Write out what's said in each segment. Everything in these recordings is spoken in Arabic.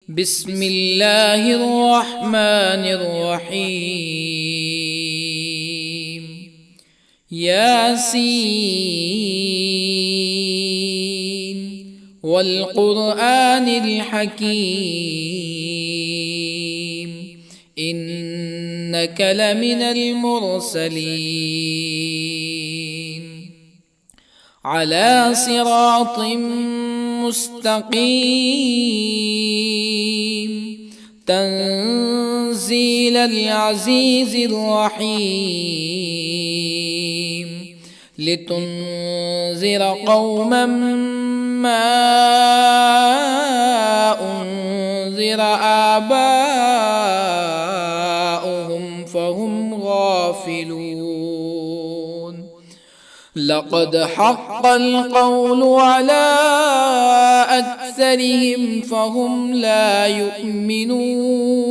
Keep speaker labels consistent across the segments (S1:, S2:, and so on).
S1: بسم الله الرحمن الرحيم. ياسين والقرآن الحكيم إنك لمن المرسلين على صراط مستقيم تنزيل العزيز الرحيم لتنذر قوما ما أنذر آباؤهم فهم غافلون. لقد حق القول على أكثرهم فهم لا يؤمنون.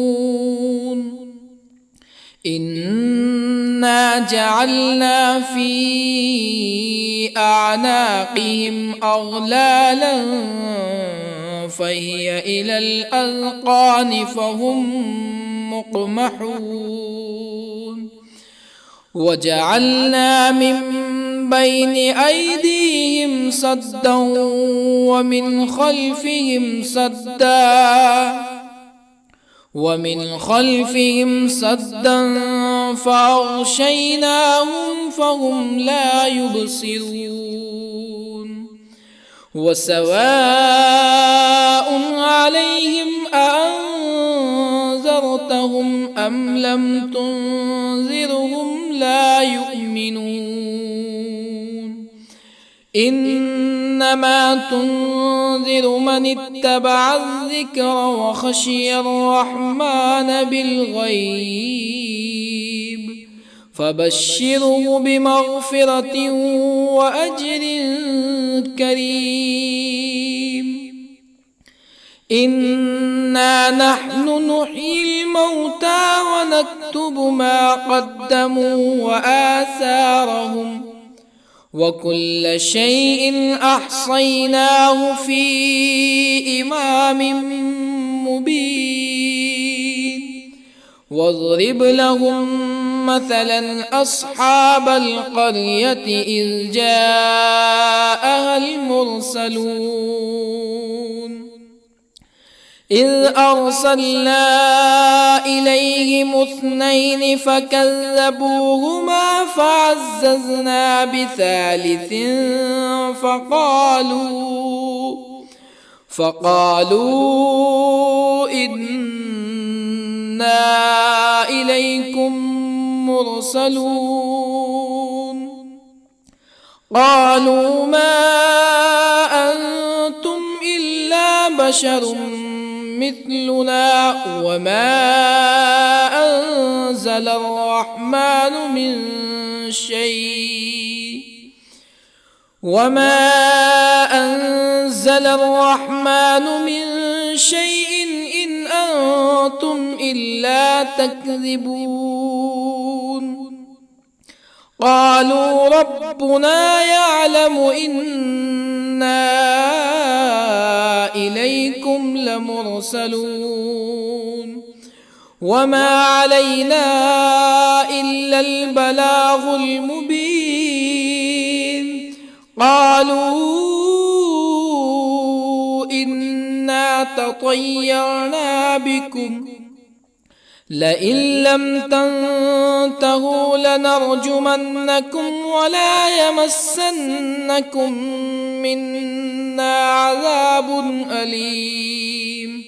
S1: إنا جعلنا في أعناقهم أغلالا فهي إلى الأذقان فهم مقمحون. وجعلنا من بين أيديهم سدا ومن خلفهم سدا فأغشيناهم فهم لا يبصرون. وسواء عليهم أأنذرتهم أم لم تنذرهم لا يؤمنون. إنما تنذر من اتبع الذكر وخشي الرحمن بالغيب فبشره بمغفرة وأجر كريم. إنا نحن نحيي الموتى ونكتب ما قدموا وآثارهم وكل شيء أحصيناه في إمام مبين. واضرب لهم مثلا أصحاب القرية إذ جاءها المرسلون إذ أرسلنا إليهم اثنين فكذبوهما فعززنا بثالث فقالوا إنا إليكم مرسلون. قالوا ما أنتم إلا بشر مثلنا وما أنزل الرحمن من شيء إن أنتم إلا تكذبون. قالوا ربنا يعلم إنا إليكم لمرسلون وما علينا إلا البلاغ المبين. قالوا إنا تطيرنا بكم لئن لم تنتهوا لنرجمنكم ولا يمسنكم منا عذاب أليم.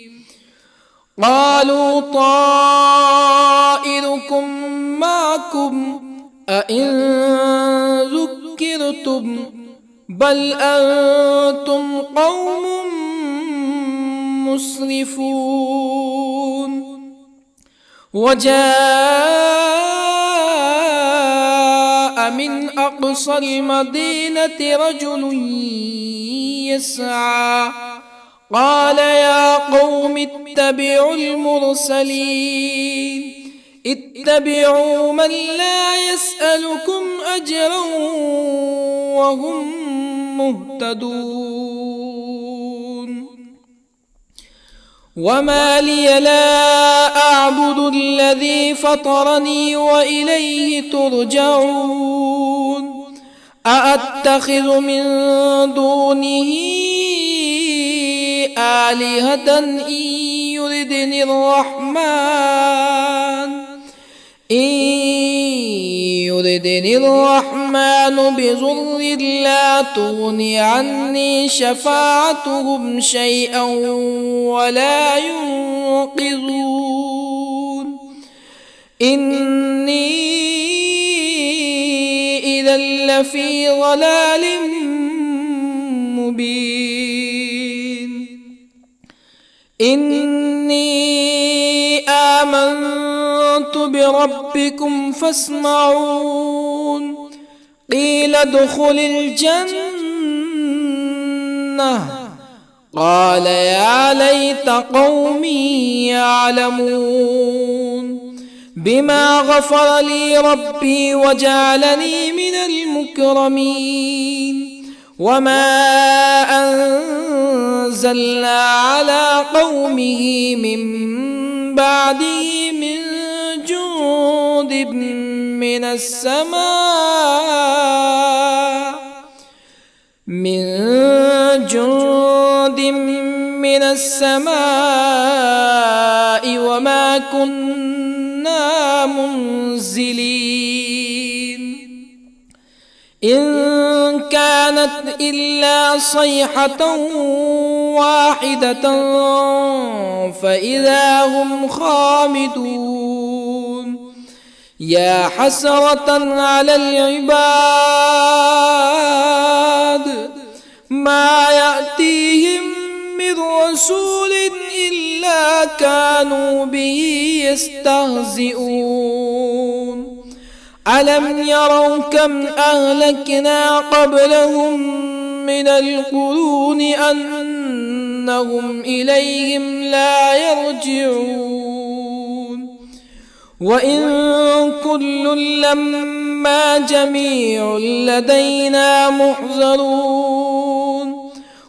S1: قالوا طائركم معكم أئن ذكرتم بل أنتم قوم مسرفون. وجاء من أقصى المدينة رجل يسعى قال يا قوم اتبعوا المرسلين اتبعوا من لا يسألكم أجرا وهم مهتدون. وما لي لا أعبد الذي فطرني وإليه ترجعون أأتخذ من دونه آلهة يردني الرحمن بضر لا تغن عني شفاعتهم شيئا ولا ينقذون إني إذا لفي ضلال مبين إني آمنت بربكم فاسمعون قيل ادخل الجنة قال يا ليت قومي يعلمون بما غفر لي ربي وجعلني من المكرمين وما أنزلنا على قومه من بعده من جند من السماء وما كنا منزلين إن كانت إلا صيحة واحدة فإذا هم خامدون يا حسرة على العباد ما يأتيهم من رسول إلا كانوا به يستهزئون ألم يروا كم أهلكنا قبلهم من القرون أنهم إليهم لا يرجعون وإن كل لما جميع لدينا محضرون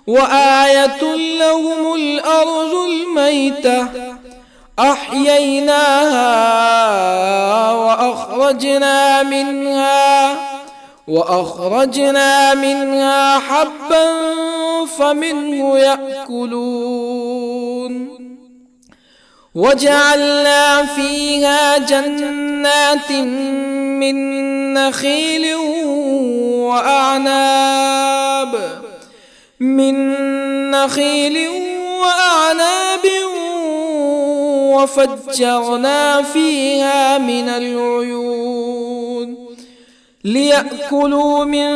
S1: وآية لهم الأرض الميتة أحييناها وأخرجنا منها حبا فمنه يأكلون وجعلنا فيها جنات من نخيل وأعناب وفجرنا فيها من العيون ليأكلوا من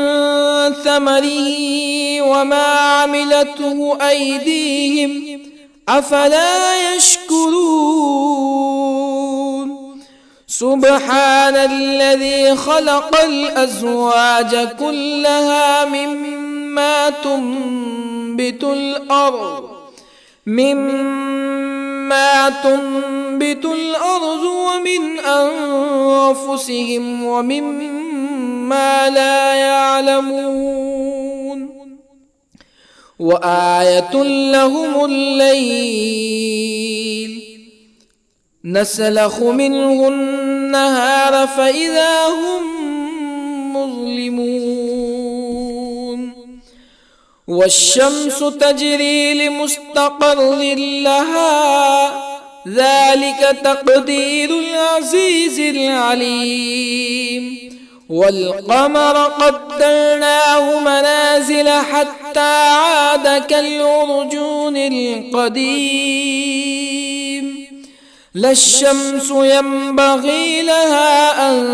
S1: ثمره وما عملته أيديهم أفلا يشكرون سبحان الذي خلق الأزواج كلها مما تنبت الأرض ومن أنفسهم ومما لا يعلمون وآية لهم الليل نسلخ منه النهار فإذا هم مظلمون والشمس تجري لمستقر لها ذلك تقدير العزيز العليم والقمر قدرناه منازل حتى عاد كالعرجون القديم لا الشمس ينبغي لها أن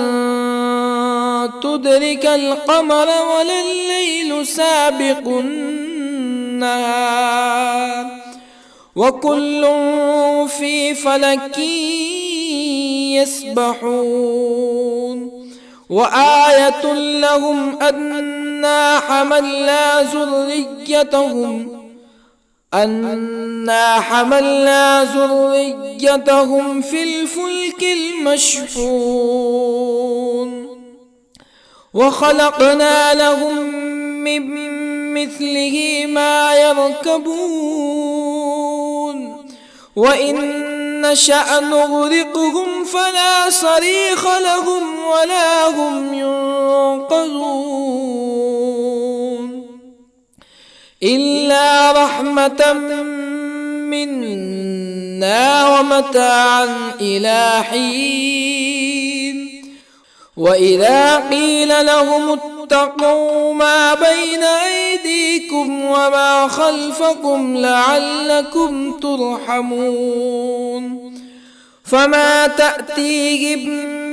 S1: تدرك القمر ولا الليل سابق النهار وكل في فلك يسبحون وآية لهم أنا حملنا ذريتهم في الفلك المشحون وخلقنا لهم من مثله ما يركبون وإن نشأ نغرقهم فلا صريخ لهم ولا هم ينقذون إلا رحمة منا ومتاعا إلى حين وإذا قيل لهم اتقوا ما بين أيديكم وما خلفكم لعلكم ترحمون فما تأتيهم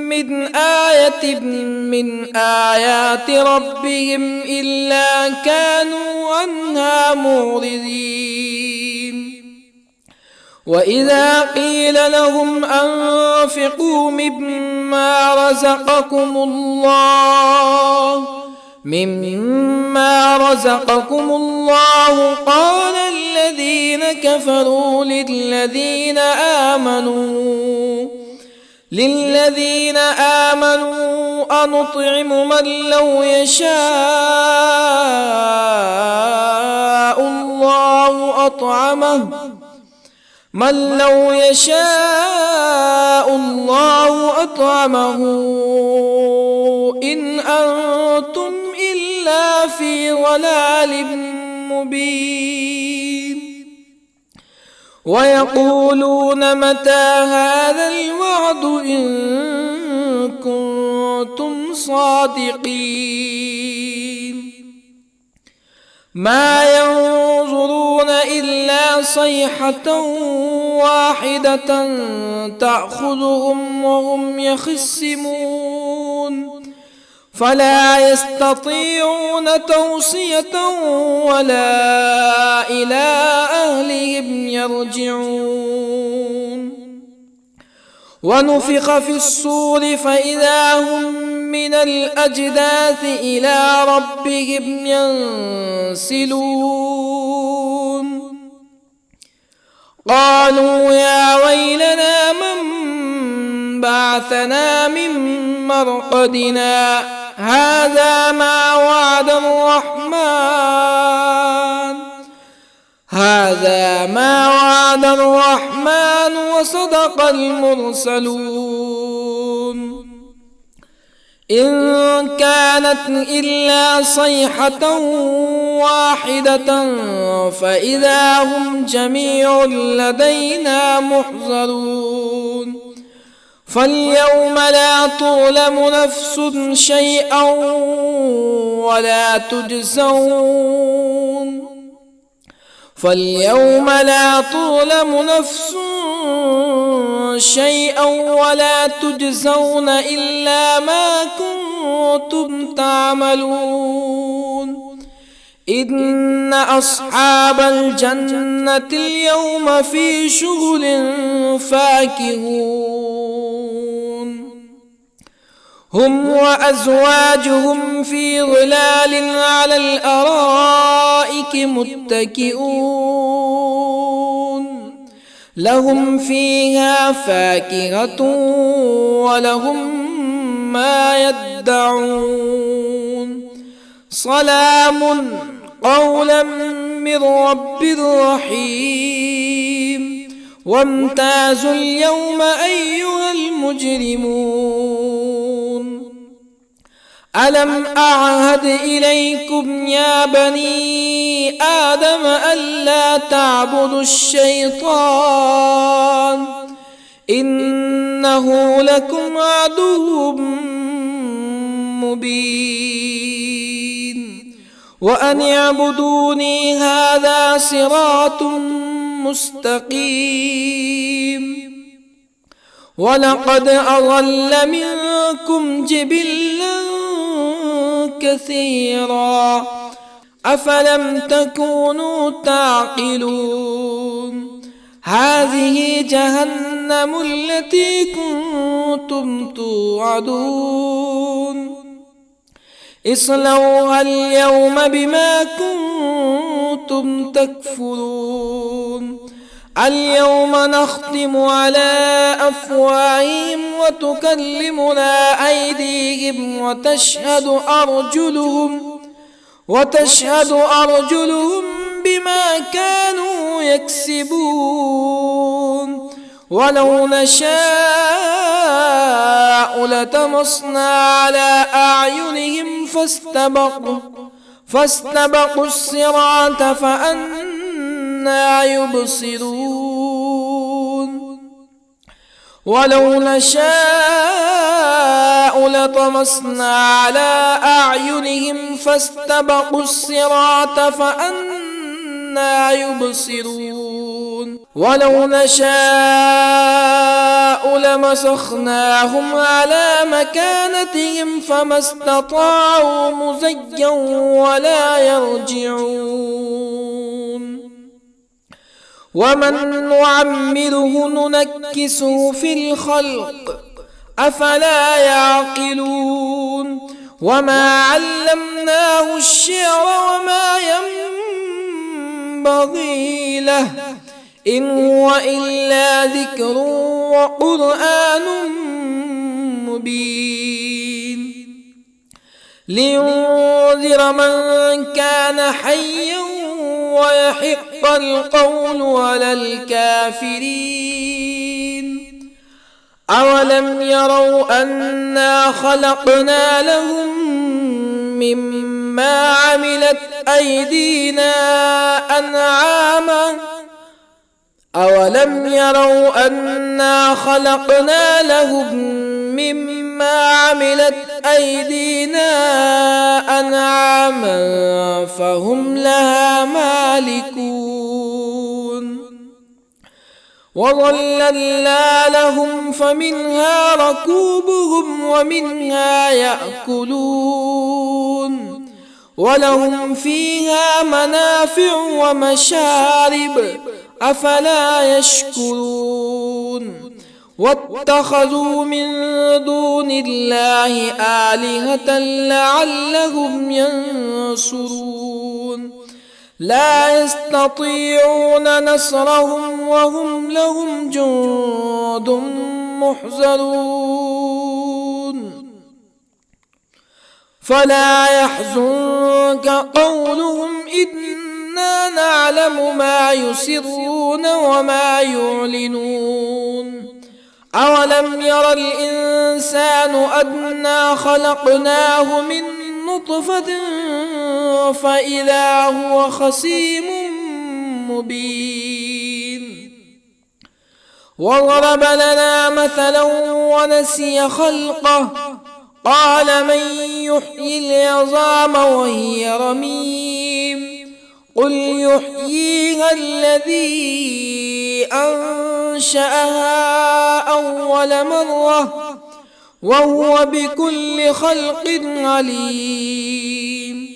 S1: من آية من آيات ربهم إلا كانوا عنها معرضين وإذا قيل لهم أنفقوا مما رزقكم الله قال الذين كفروا للذين آمنوا أنطعم من لو يشاء الله أطعمه إن أنتم إلا في ضلال مبين ويقولون متى هذا الوعد إن كنتم صادقين ما ينظرون إلا صيحة واحدة تأخذهم وهم يخصمون فلا يستطيعون توصية ولا إلى أهلهم يرجعون ونفخ في الصور فإذا هم من الأجداث إلى ربهم ينسلون قالوا يا ويلنا من بعثنا من مرقدنا هذا ما وعد الرحمن وصدق المرسلون إن كانت إلا صيحة واحدة فإذا هم جميع لدينا محضرون فاليوم لا تظلم نفس شيئا ولا تجزون إلا ما كنتم تعملون إن أصحاب الجنة اليوم في شغل فاكهون هم وأزواجهم في ظلال على الأرائك متكئون لهم فيها فاكهة ولهم ما يدعون سلام قولا من رب رحيم وامتازوا اليوم أيها المجرمون ألم أعهد إليكم يا بني آدم ألا تعبدوا الشيطان إنه لكم عدو مبين وأن اعبدوني هذا صراط مستقيم ولقد أضل منكم جبلا كثيرا أفلم تكونوا تعقلون هذه جهنم التي كنتم توعدون اصلوها اليوم بما كنتم تكفرون اليوم نختم على أفواههم وتكلمنا أيديهم وتشهد أرجلهم بما كانوا يكسبون ولو نشاء لطمسنا على أعينهم فاستبقوا الصراط فأنى يبصرون ولو نشاء لطمسنا على أعينهم فاستبقوا الصراط فأنى يبصرون ولو نشاء لمسخناهم على مكانتهم فما استطاعوا مزيا ولا يرجعون ومن نعمره ننكسه في الخلق أفلا يعقلون وما علمناه الشعر وما ينبغي له إن هو إلا ذكر وقرآن مبين لينذر من كان حيا ويحق القول على الكافرين أولم يروا أنا خلقنا لهم مما عملت أيدينا أنعاما أولم يروا أنا خلقنا لهم مما عملت أيدينا أنعاما فهم لها مالكون وظللنا لهم فمنها ركوبهم ومنها يأكلون ولهم فيها منافع ومشارب أفلا يشكرون واتخذوا من دون الله آلهة لعلهم ينصرون لا يستطيعون نصرهم وهم لهم جند محضرون فلا يحزنك قولهم إنا نعلم ما يسرون وما يعلنون أولم ير الإنسان أنا خلقناه من نطفة فإذا هو خصيم مبين وضرب لنا مثلا ونسي خلقه قال من يحيي العظام وهي رميم قل يحييها الذي أنشأها أول مرة وهو بكل خلق عليم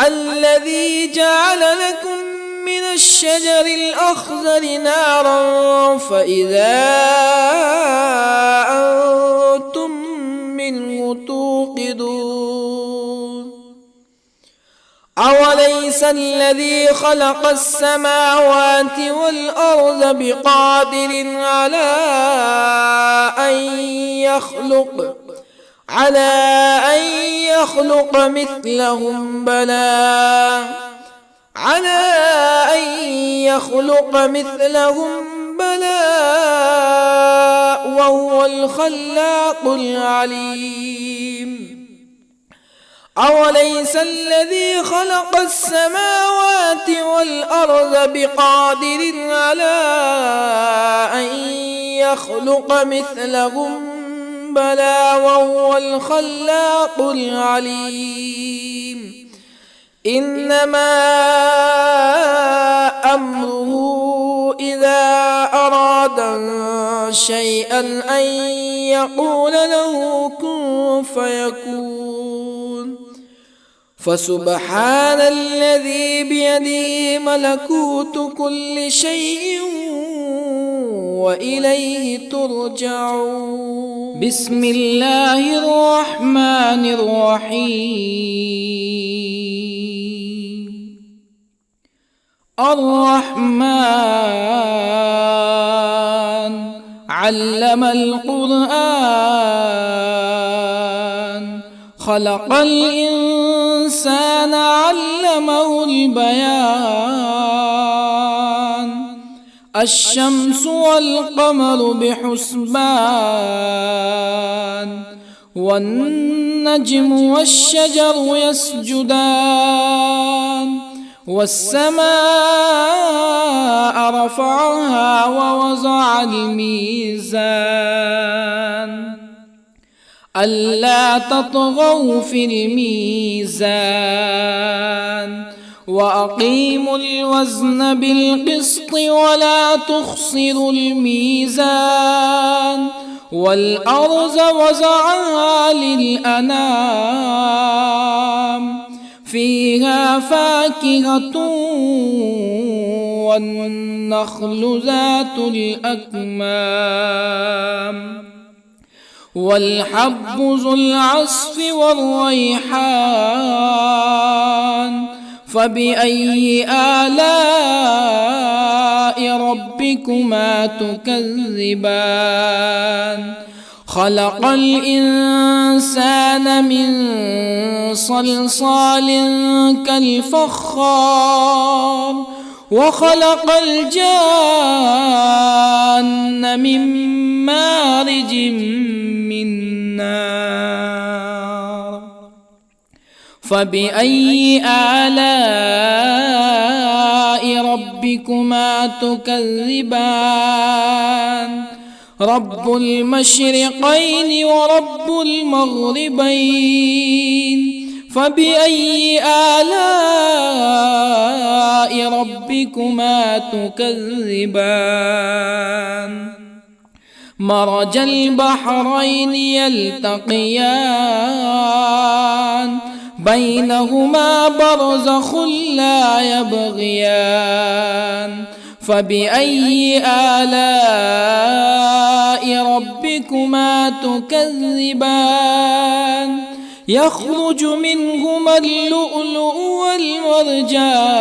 S1: الذي جعل لكم من الشجر الأخضر نارا فإذا أنتم منه توقدون أوليس الذي خلق السماوات والأرض بقادر على أن يخلق مثلهم بلى وهو الخلاق العليم أوليس الذي خلق السماوات والأرض بقادر على أن يخلق مثلهم بلى وهو الخلاق العليم إنما أمره إذا أراد شيئا أن يقول له كن فيكون فسبحان الذي بيده ملكوت كل شيء وإليه ترجعون بسم الله الرحمن الرحيم الرحمن علم القرآن خلق الإنسان علمه البيان الشمس والقمر بحسبان والنجم والشجر يسجدان والسماء رفعها ووضع الميزان ألا تطغوا في الميزان وأقيموا الوزن بالقسط ولا تخسروا الميزان والأرض وضعها للأنام فيها فاكهة والنخل ذات الأكمام والحب ذو العصف والريحان فبأي آلاء ربكما تكذبان خلق الإنسان من صلصال كالفخار وخلق الجان من مارج من نار فبأي آلاء ربكما تكذبان رب المشرقين ورب المغربين فبأي آلاء ربكما تكذبان مرج البحرين يلتقيان بينهما برزخ لا يبغيان فبأي آلاء ربكما تكذبان يخرج منهما اللؤلؤ والمرجان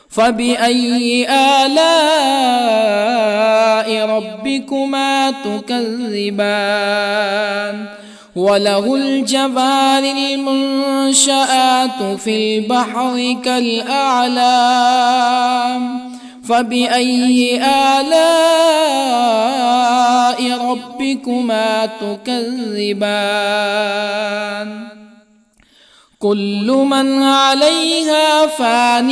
S1: فبأي آلاء ربكما تكذبان وله الجوار المنشآت في البحر كالأعلام فبأي آلاء ربكما تكذبان كل من عليها فان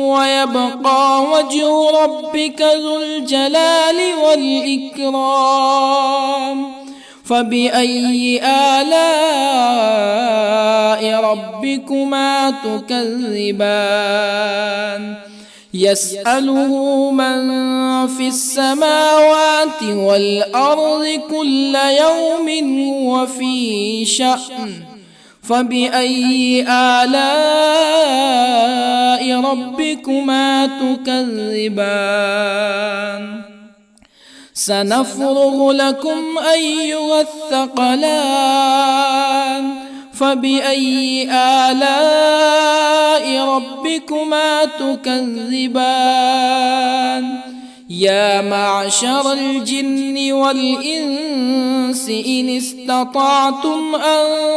S1: ويبقى وجه ربك ذو الجلال والإكرام فبأي آلاء ربكما تكذبان يسأله من في السماوات والأرض كل يوم هو في شأن فبأي آلاء ربكما تكذبان سنفرغ لكم أيها الثقلان فبأي آلاء ربكما تكذبان يا معشر الجن والإنس إن استطعتم أن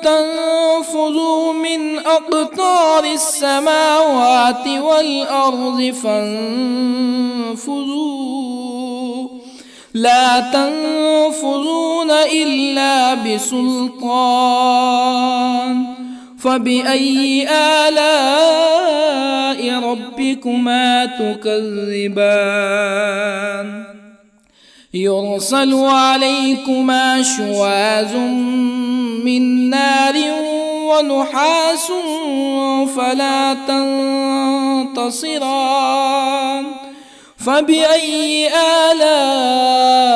S1: تنفذوا من أقطار السماوات والأرض فانفذوا لا تنفذون إلا بسلطان فبأي آلاء ربكما تكذبان يرسل عليكما شواظ من نار ونحاس فلا تنتصران فبأي آلاء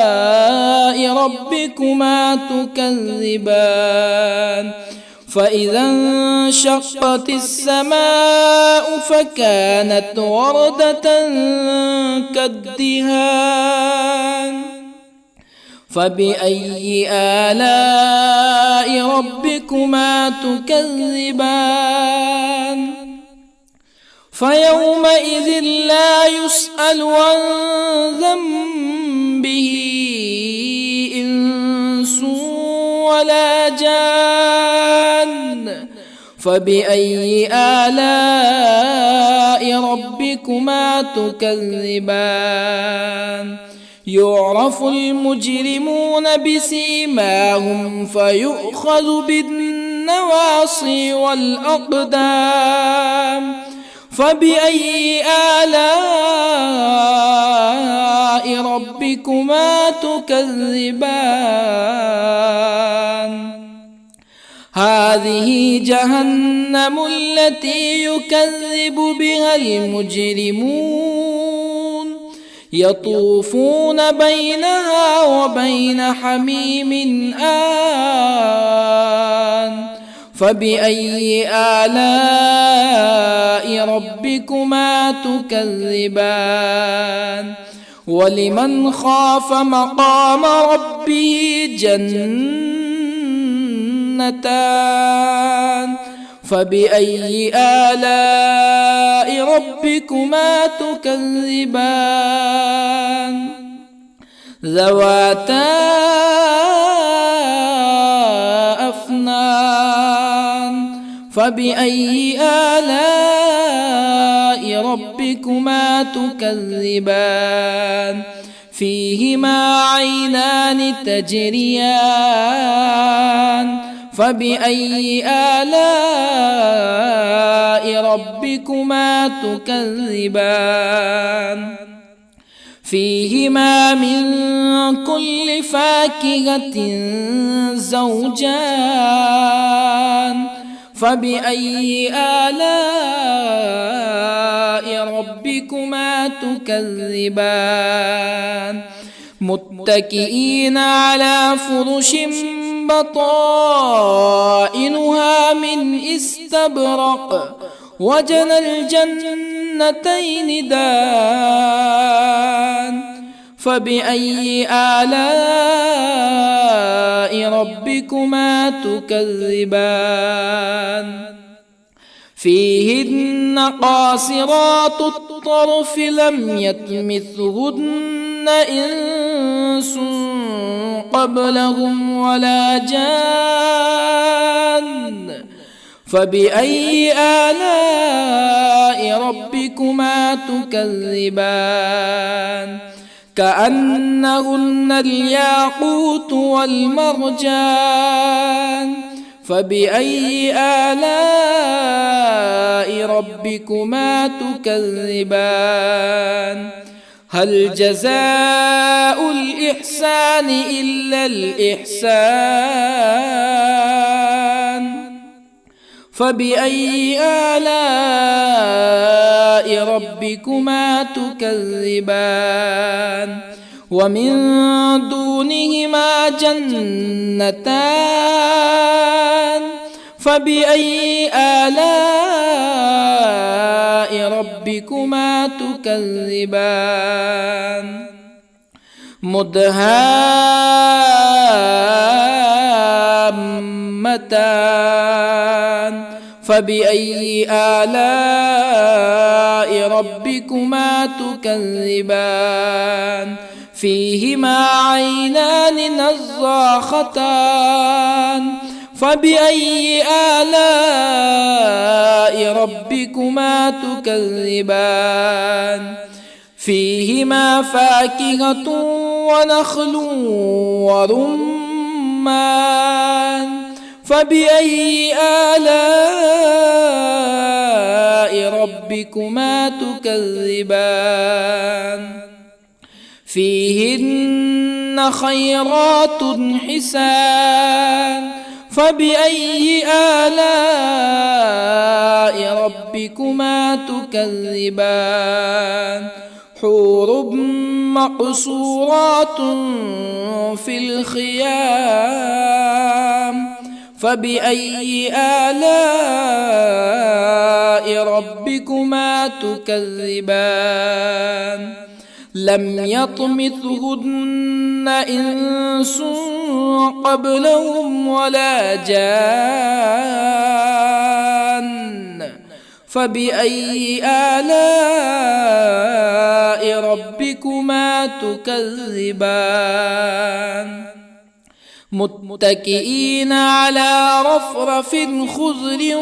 S1: ربكما تكذبان فإذا انشقت السماء فكانت وردة كالدهان فبأي آلاء ربكما تكذبان فيومئذ لا يسأل عن ذنبه إنس ولا جان فبأي آلاء ربكما تكذبان يعرف المجرمون بسيماهم فيؤخذ بالنواصي والأقدام فبأي آلاء ربكما تكذبان هذه جهنم التي يكذب بها المجرمون يطوفون بينها وبين حميم آن فبأي آلاء ربكما تكذبان ولمن خاف مقام ربه جنتان فبأي آلاء ربكما تكذبان ذواتا أفنان فبأي آلاء ربكما تكذبان فيهما عينان تجريان فبأي آلاء ربكما تكذبان فيهما من كل فاكهة زوجان فبأي آلاء ربكما تكذبان متكئين على فرش بطائنها من استبرق وجنى الجنتين دان فبأي آلاء ربكما تكذبان فيهن قاصرات الطرف لم يطمثهن إنس قبلهم ولا جان فبأي آلاء ربكما تكذبان كأنهن الياقوت والمرجان فبأي آلاء ربكما تكذبان هل جزاء الإحسان إلا الإحسان فبأي آلاء ربكما تكذبان ومن دونهما جنتان فبأي آلاء ربكما تكذبان مدهامتان فبأي آلاء ربكما تكذبان فيهما عينان نضاختان فبأي آلاء ربكما تكذبان فيهما فاكهة ونخل ورمان فبأي آلاء ربكما تكذبان فيهن خيرات حسان فبأي آلاء ربكما تكذبان حور مقصورات في الخيام فبأي آلاء ربكما تكذبان لم يطمثهن إنس قبلهم ولا جان فبأي آلاء ربكما تكذبان متكئين على رفرف خضر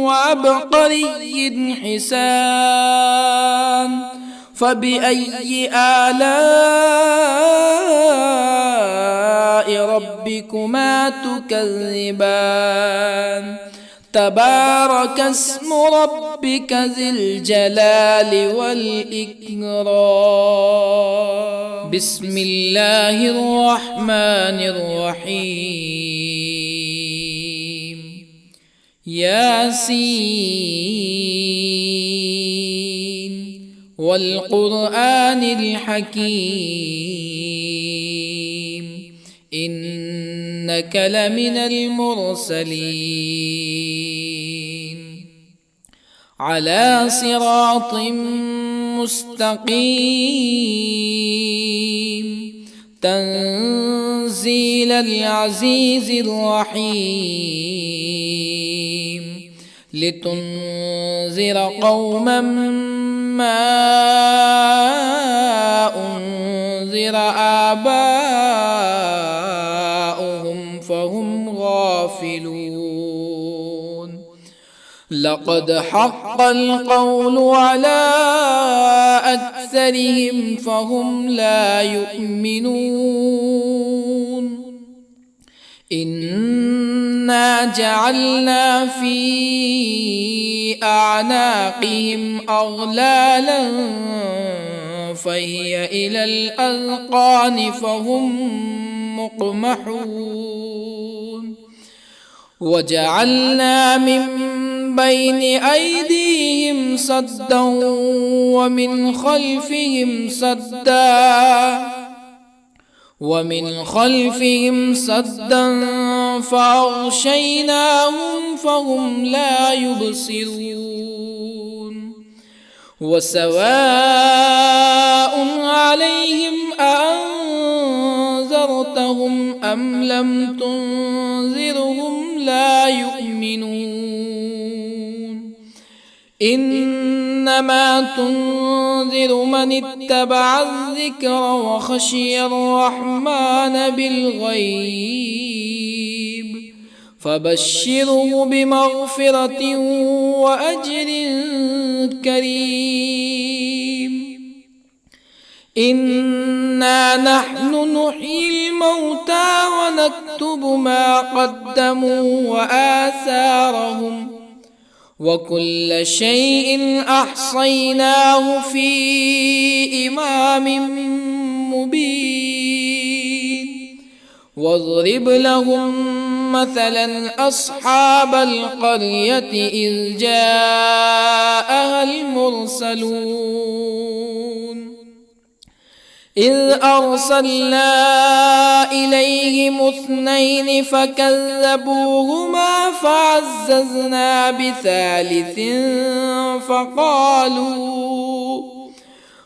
S1: وعبقري حسان فبأي آلاء ربكما تكذبان تبارك اسم ربك ذي الجلال والإكرام بسم الله الرحمن الرحيم ياسين والقرآن الحكيم إنك لمن المرسلين على صراط مستقيم تنزيل العزيز الرحيم لتنذر قوما ما أنذر آباؤهم فهم غافلون لقد حق القول على أكثرهم فهم لا يؤمنون إنا جعلنا في أعناقهم أغلالا فهي إلى الأذقان فهم مقمحون وجعلنا من بين أيديهم سدا ومن خلفهم سدا فأغشيناهم فهم لا يبصرون وسواء عليهم أأنذرتهم أم لم تنذرهم لا يؤمنون إنما تنذر من اتبع الذكر وخشي الرحمن بالغيب فبشره بمغفرة وأجر كريم إنا نحن نحيي الموتى ونكتب ما قدموا وآثارهم وكل شيء أحصيناه في إمام مبين واضرب لهم مثلا أصحاب القرية إذ جاءها المرسلون إذ أرسلنا إليهم اثنين فكذبوهما فعززنا بثالث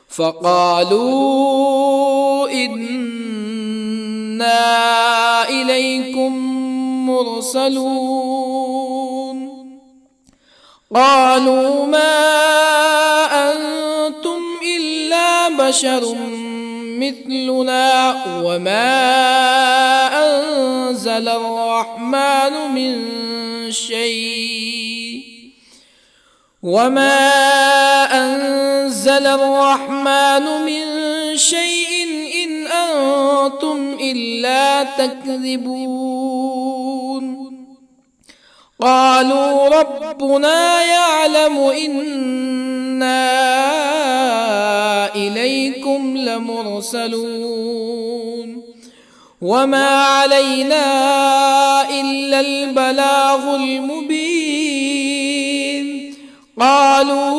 S1: فقالوا إنا إليكم مرسلون قالوا ما أنتم إلا بشر مثلنا وما أنزل الرحمن من شيء إن أنتم إلا تكذبون قالوا ربنا يعلم إنا إليكم لمرسلون وما علينا إلا البلاغ المبين قالوا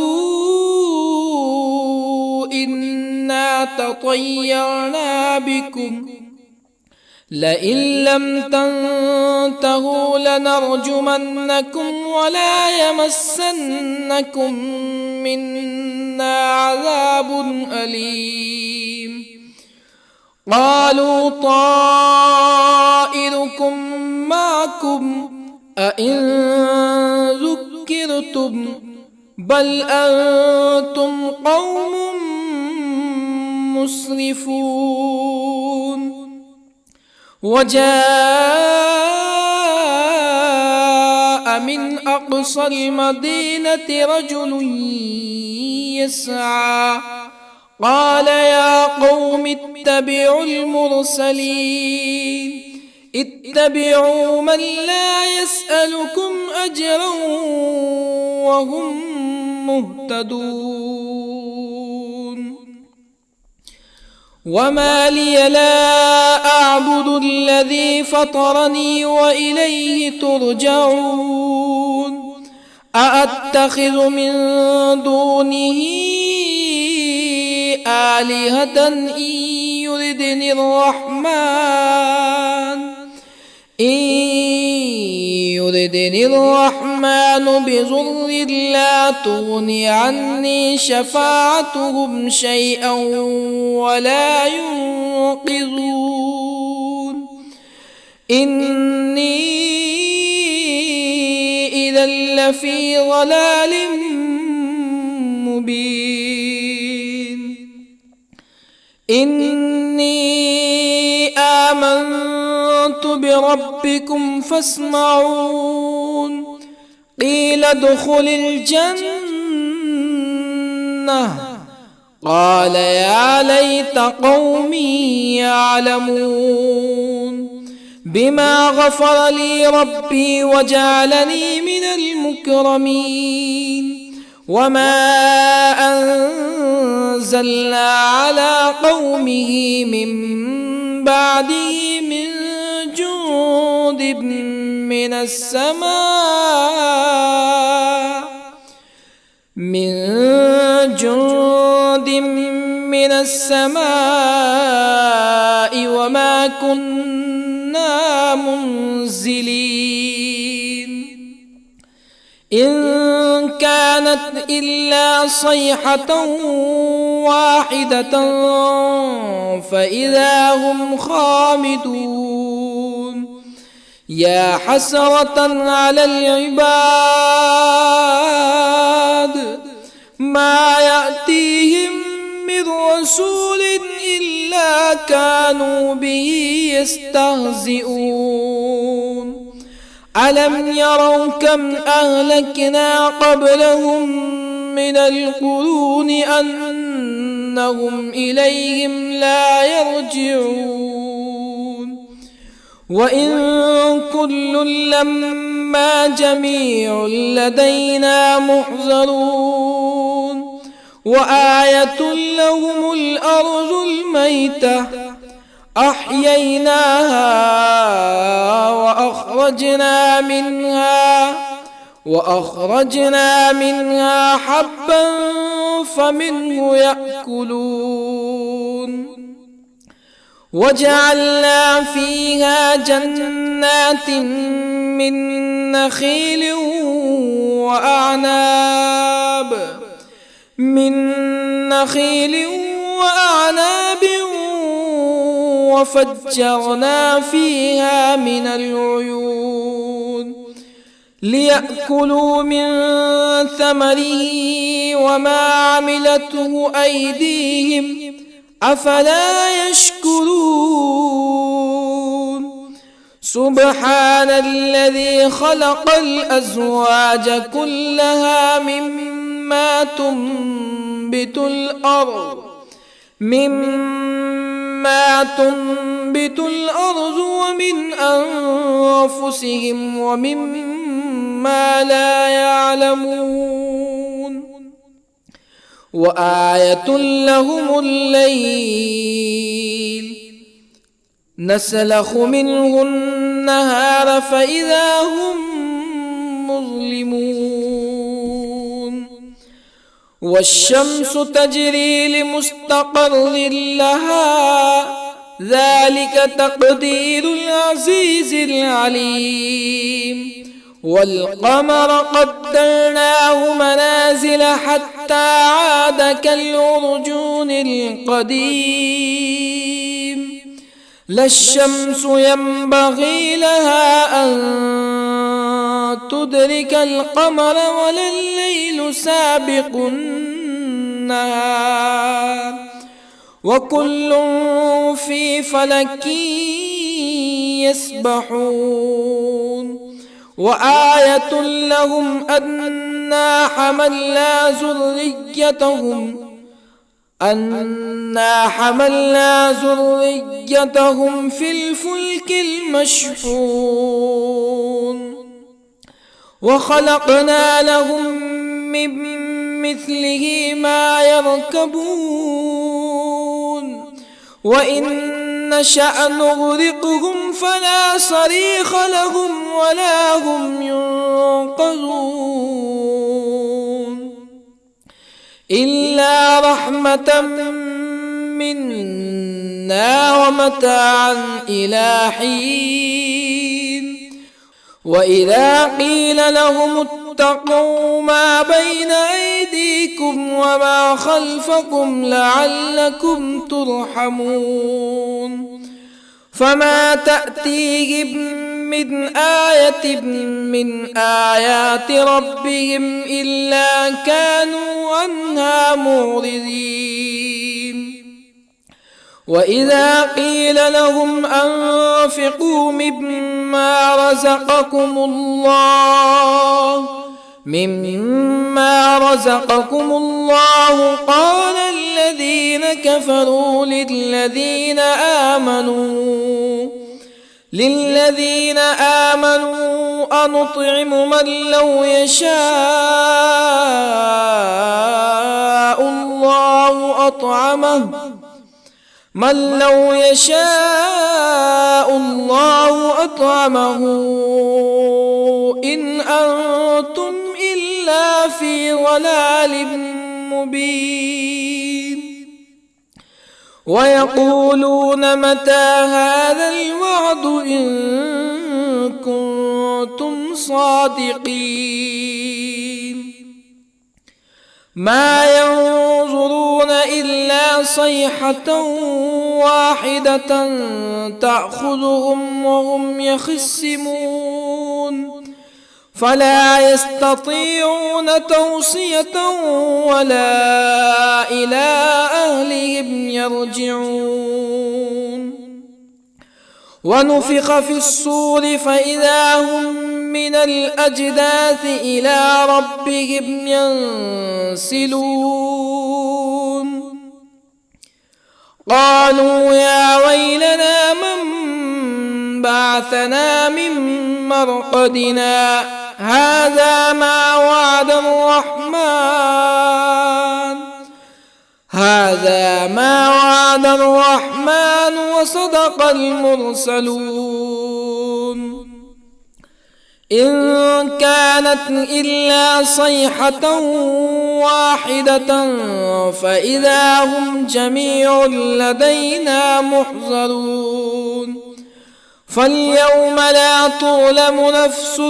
S1: إنا تطيرنا بكم لئن لم تنتهوا لنرجمنكم ولا يمسنكم منا عذاب أليم قالوا طائركم معكم أئن ذكرتم بل أنتم قوم مسرفون. وجاء من أقصى المدينة رجل يسعى قال يا قوم اتبعوا المرسلين اتبعوا من لا يسألكم أجرا وهم مهتدون. وما لي لا أعبد الذي فطرني وإليه ترجعون. أأتخذ من دونه آلهة إن يردني الرحمن بضر لا تغني عني شفاعتهم شيئا ولا ينقذون. إني إذا لفي ضلال مبين. إني آمنت بربكم فاسمعون. قيل ادخل الجنة قال يا ليت قومي يعلمون. بما غفر لي ربي وجعلني من المكرمين. وما أنزلنا على قومه من بعده من جند من السماء وما كنا منزلين. إن كانت إلا صيحة واحدة فإذا هم خامدون. يا حسرة على العباد ما يأتيهم من رسول إلا كانوا به يستهزئون. ألم يروا كم أهلكنا قبلهم من القرون أنهم إليهم لا يرجعون. وإن كل لما جميع لدينا محضرون. وآية لهم الأرض الميتة أحييناها وأخرجنا منها حبا فمنه يأكلون. وجعلنا فيها جنات من نخيل وأعناب وفجرنا فيها من العيون ليأكلوا من ثمره وما عملته أيديهم أفلا يشكرون. سبحان الذي خلق الأزواج كلها مما تنبت الأرض ومن أنفسهم ومما لا يعلمون. وآية لهم الليل نسلخ منه النهار فإذا هم مظلمون. والشمس تجري لمستقر لها ذلك تقدير العزيز العليم. والقمر قدرناه منازل حتى عاد كالعرجون القديم. لا الشمس ينبغي لها أن تدرك القمر ولا الليل سابق النهار وكل في فلك يسبحون وآية لهم أنا حملنا ذريتهم في الفلك المشحون وخلقنا لهم من مثله ما يركبون وإن نشأ نغرقهم فلا صريخ لهم ولا هم ينقذون إلا رحمة منا ومتاعا إلى حين وإذا قيل لهم اتقوا ما بين أيديكم وما خلفكم لعلكم ترحمون فما تأتيهم من آية من آيات ربهم إلا كانوا عنها معرضين وإذا قيل لهم أنفقوا مما رزقكم الله قال الذين كفروا للذين آمنوا أنطعم من لو يشاء الله أطعمه إن أنتم إلا في ضلال مبين ويقولون متى هذا الوعد إن كنتم صادقين ما ينظرون إلا صيحة واحدة تأخذهم وهم يخصمون فلا يستطيعون توصية ولا إلى أهلهم يرجعون ونفخ في الصور فإذا هم من الأجداث إلى ربهم ينسلون قالوا يا ويلنا من بعثنا من مرقدنا هذا ما وعد الرحمن وصدق المرسلون إن كانت إلا صيحة واحدة فإذا هم جميع لدينا محضرون فاليوم لا تظلم نفس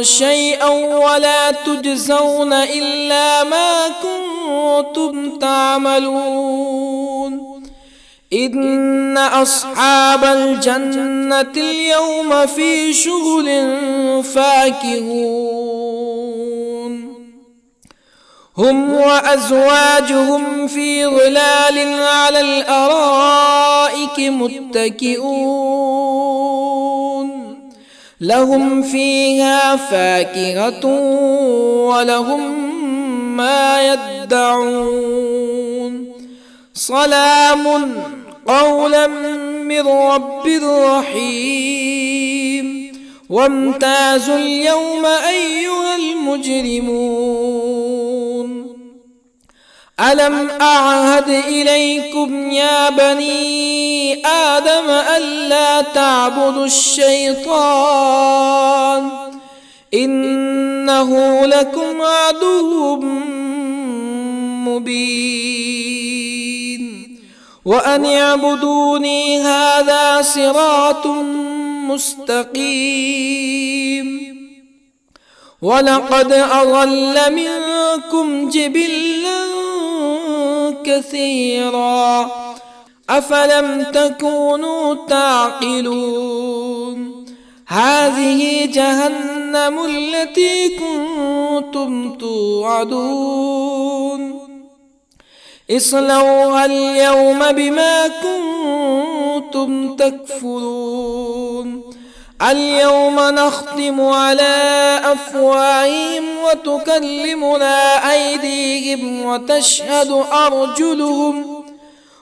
S1: شيئا ولا تجزون إلا ما كنتم تعملون إن أصحاب الجنة اليوم في شغل فاكهون هم وأزواجهم في ظلال على الأرائك متكئون لهم فيها فاكهة ولهم ما يدعون سلام قولا من رب رحيم وامتازوا اليوم أيها المجرمون ألم أعهد إليكم يا بني آدم ألا تعبدوا الشيطان إنه لكم عدو مبين وأن اعبدوني هذا صراط مستقيم ولقد أضل منكم جبلا كثيرا أفلم تكونوا تعقلون هذه جهنم التي كنتم توعدون اصلوها اليوم بما كنتم تكفرون اليوم نختم على أفواههم وتكلمنا أيديهم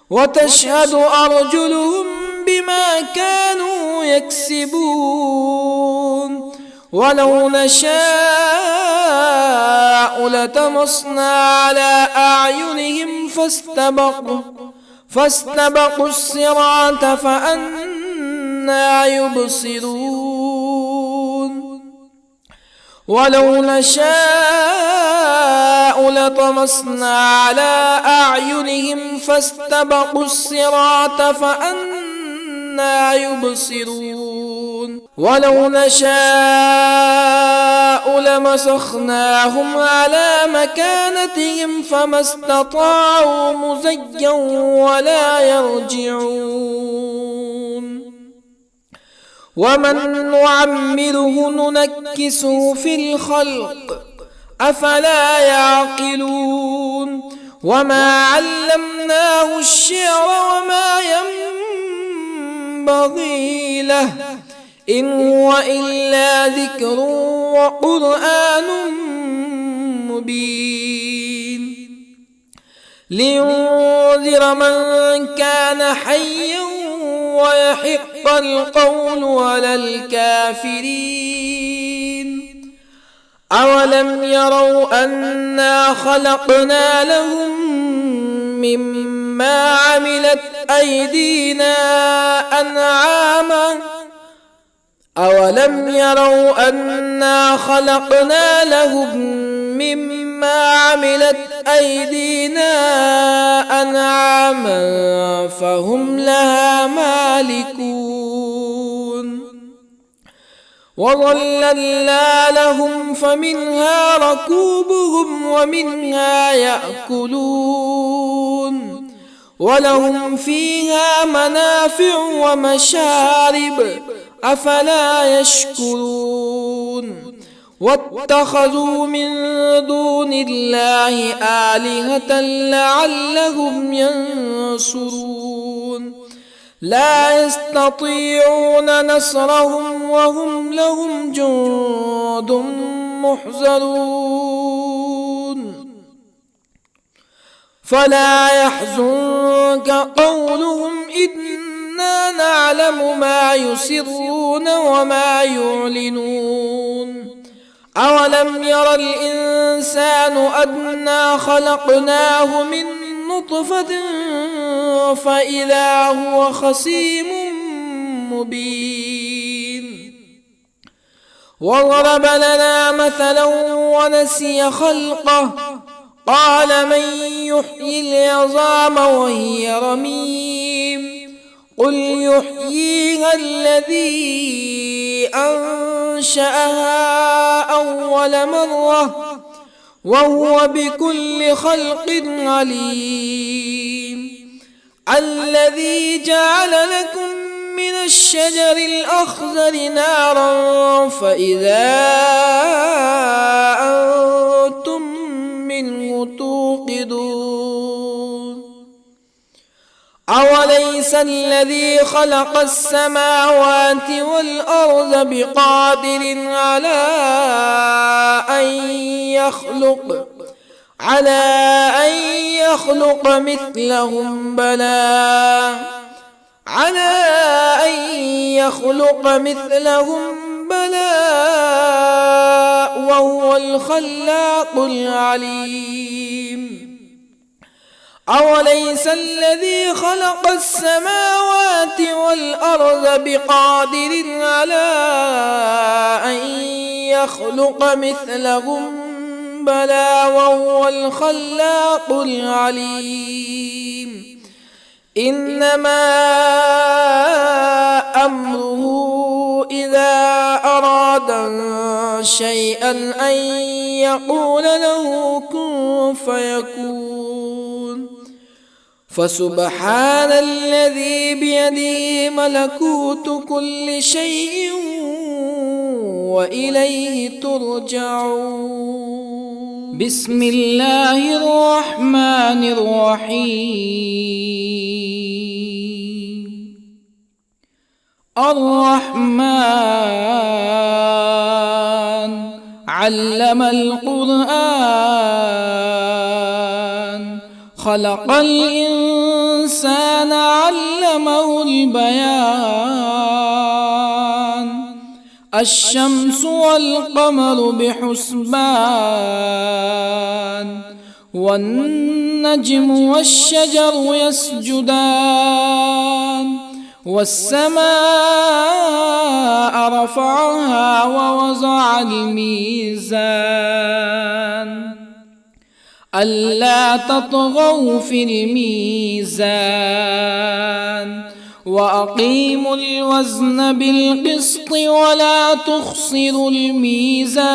S1: وتشهد أرجلهم بما كانوا يكسبون ولو نشاء لطمسنا على أعينهم فاستبقوا الصراط فأنى يبصرون ولو نشاء لطمسنا على أعينهم فاستبقوا الصراط فأنى يبصرون ولو نشاء لمسخناهم على مكانتهم فما استطاعوا مزيا ولا يرجعون ومن نعمره ننكسه في الخلق أفلا يعقلون وما علمناه الشعر وما ينبغي له إن هو إلا ذكر وقرآن مبين لينذر من كان حيا ويحق القول على الكافرين أولم يروا أنا خلقنا لهم مما عملت أيدينا أنعاما أولم يروا أنا خلقنا لهم مما عملت أيدينا أنعاما فهم لها مالكون وظللنا لهم فمنها ركوبهم ومنها يأكلون ولهم فيها منافع ومشارب أفلا يشكرون واتخذوا من دون الله آلهة لعلهم ينصرون لا يستطيعون نصرهم وهم لهم جند محضرون فلا يحزنك قولهم إنا نعلم ما يسرون وما يعلنون أولم ير الإنسان أنا خلقناه من نطفة فإذا هو خصيم مبين وضرب لنا مثلا ونسي خلقه قال من يحيي العظام وهي رميم قل يحييها الذي أنشأها أول مرة وهو بكل خلق عليم الذي جعل لكم من الشجر الأخضر نارا فإذا أنتم منه توقدون أوليس الذي خلق السماوات والأرض بقادر على أن يخلق مثلهم بلى وهو الخلاق العليم أوليس الذي خلق السماوات والأرض بقادر على أن يخلق مثلهم بلى وهو الخلاق العليم إنما أمره إذا أراد شيئا أن يقول له كن فيكون فسبحان الذي بيده ملكوت كل شيء وإليه ترجعون. بسم الله الرحمن الرحيم. الرحمن علم القرآن، خلق الإنسان علمه البيان. الشمس والقمر بحسبان، والنجم والشجر يسجدان. والسماء رفعها ووضع الميزان، ألا تطغوا في الميزان. وأقيموا الوزن بالقسط ولا تخسروا الميزان.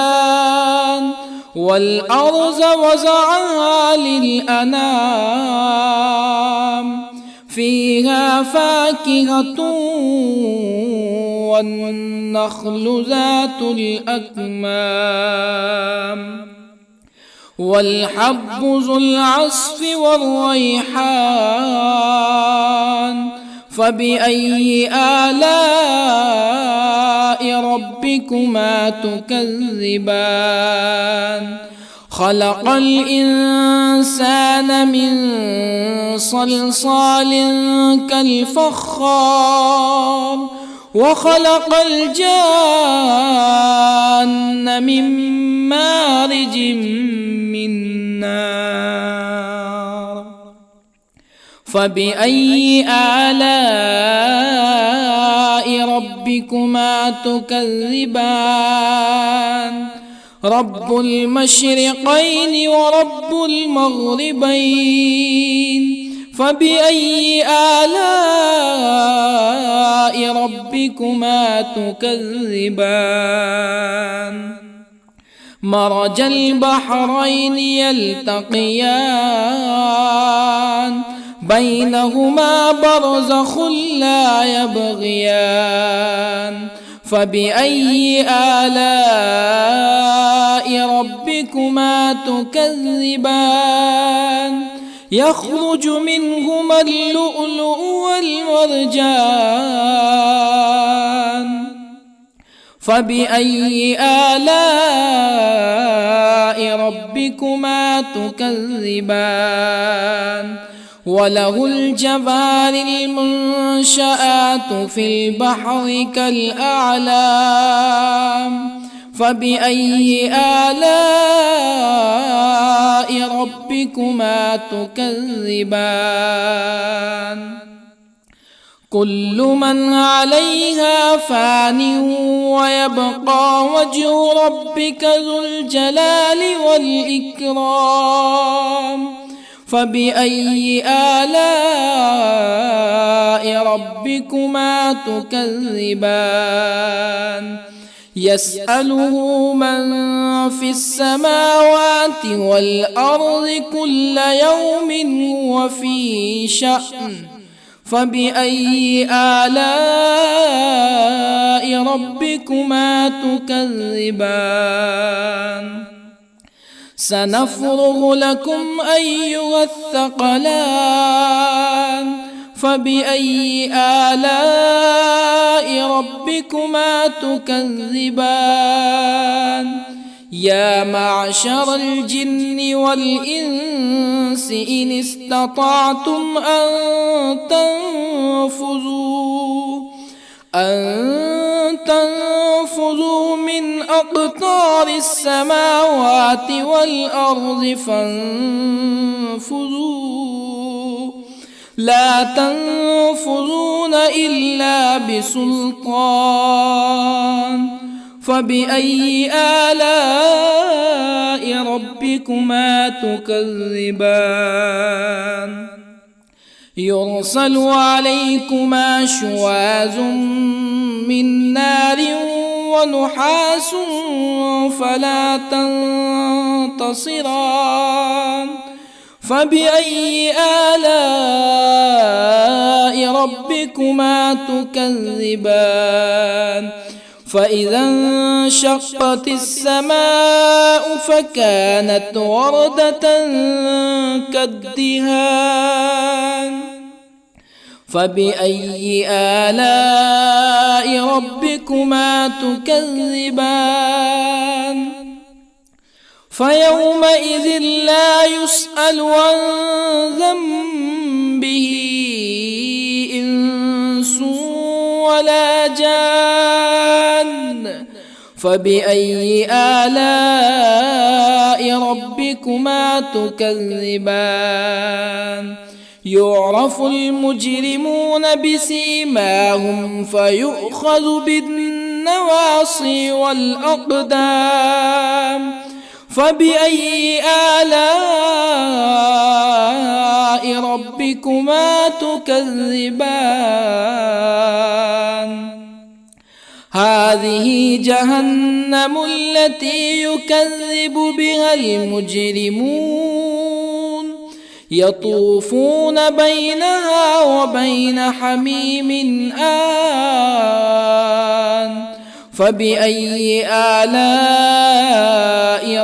S1: والأرض وضعها للأنام، فيها فاكهة والنخل ذات الأكمام، والحب ذو العصف والريحان. فبأي آلاء ربكما تكذبان؟ خلق الإنسان من صلصال كالفخار، وخلق الجان من مارج من نار. فبأي آلاء ربكما تكذبان؟ رب المشرقين ورب المغربين. فبأي آلاء ربكما تكذبان؟ مرج البحرين يلتقيان، بينهما برزخ لا يبغيان. فبأي آلاء ربكما تكذبان؟ يخرج منهما اللؤلؤ والمرجان. فبأي آلاء ربكما تكذبان؟ وله الجوار المنشآت في البحر كالأعلام. فبأي آلاء ربكما تكذبان؟ كل من عليها فان، ويبقى وجه ربك ذو الجلال والإكرام. فبأي آلاء ربكما تكذبان؟ يسأله من في السماوات والأرض كل يوم هو في شأن. فبأي آلاء ربكما تكذبان؟ سنفرغ لكم أيها الثقلان. فبأي آلاء ربكما تكذبان؟ يا معشر الجن والإنس إن استطعتم أن تنفذوا من أقطار السماوات والأرض فانفذوا، لا تنفذون إلا بسلطان. فبأي آلاء ربكما تكذبان؟ يرسل عليكما شواظ من نار ونحاس فلا تنتصران. فبأي آلاء ربكما تكذبان فإذا انشقت السماء فكانت وردة كالدهان فبأي آلاء ربكما تكذبان فيومئذ لا يسأل عن ذنبه إنس ولا جان فبأي آلاء ربكما تكذبان يعرف المجرمون بسيماهم فيؤخذ بالنواصي والأقدام فبأي آلاء ربكما تكذبان هذه جهنم التي يكذب بها المجرمون يطوفون بينها وبين حميم آن فبأي آلاء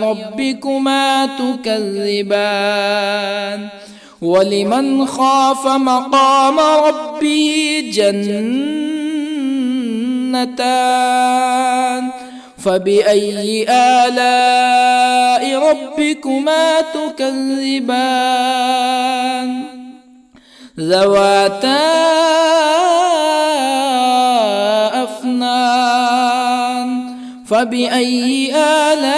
S1: ربكما تكذبان ولمن خاف مقام ربه جنتان فبأي آلاء ربكما تكذبان ذواتا أفنان فبأي آلاء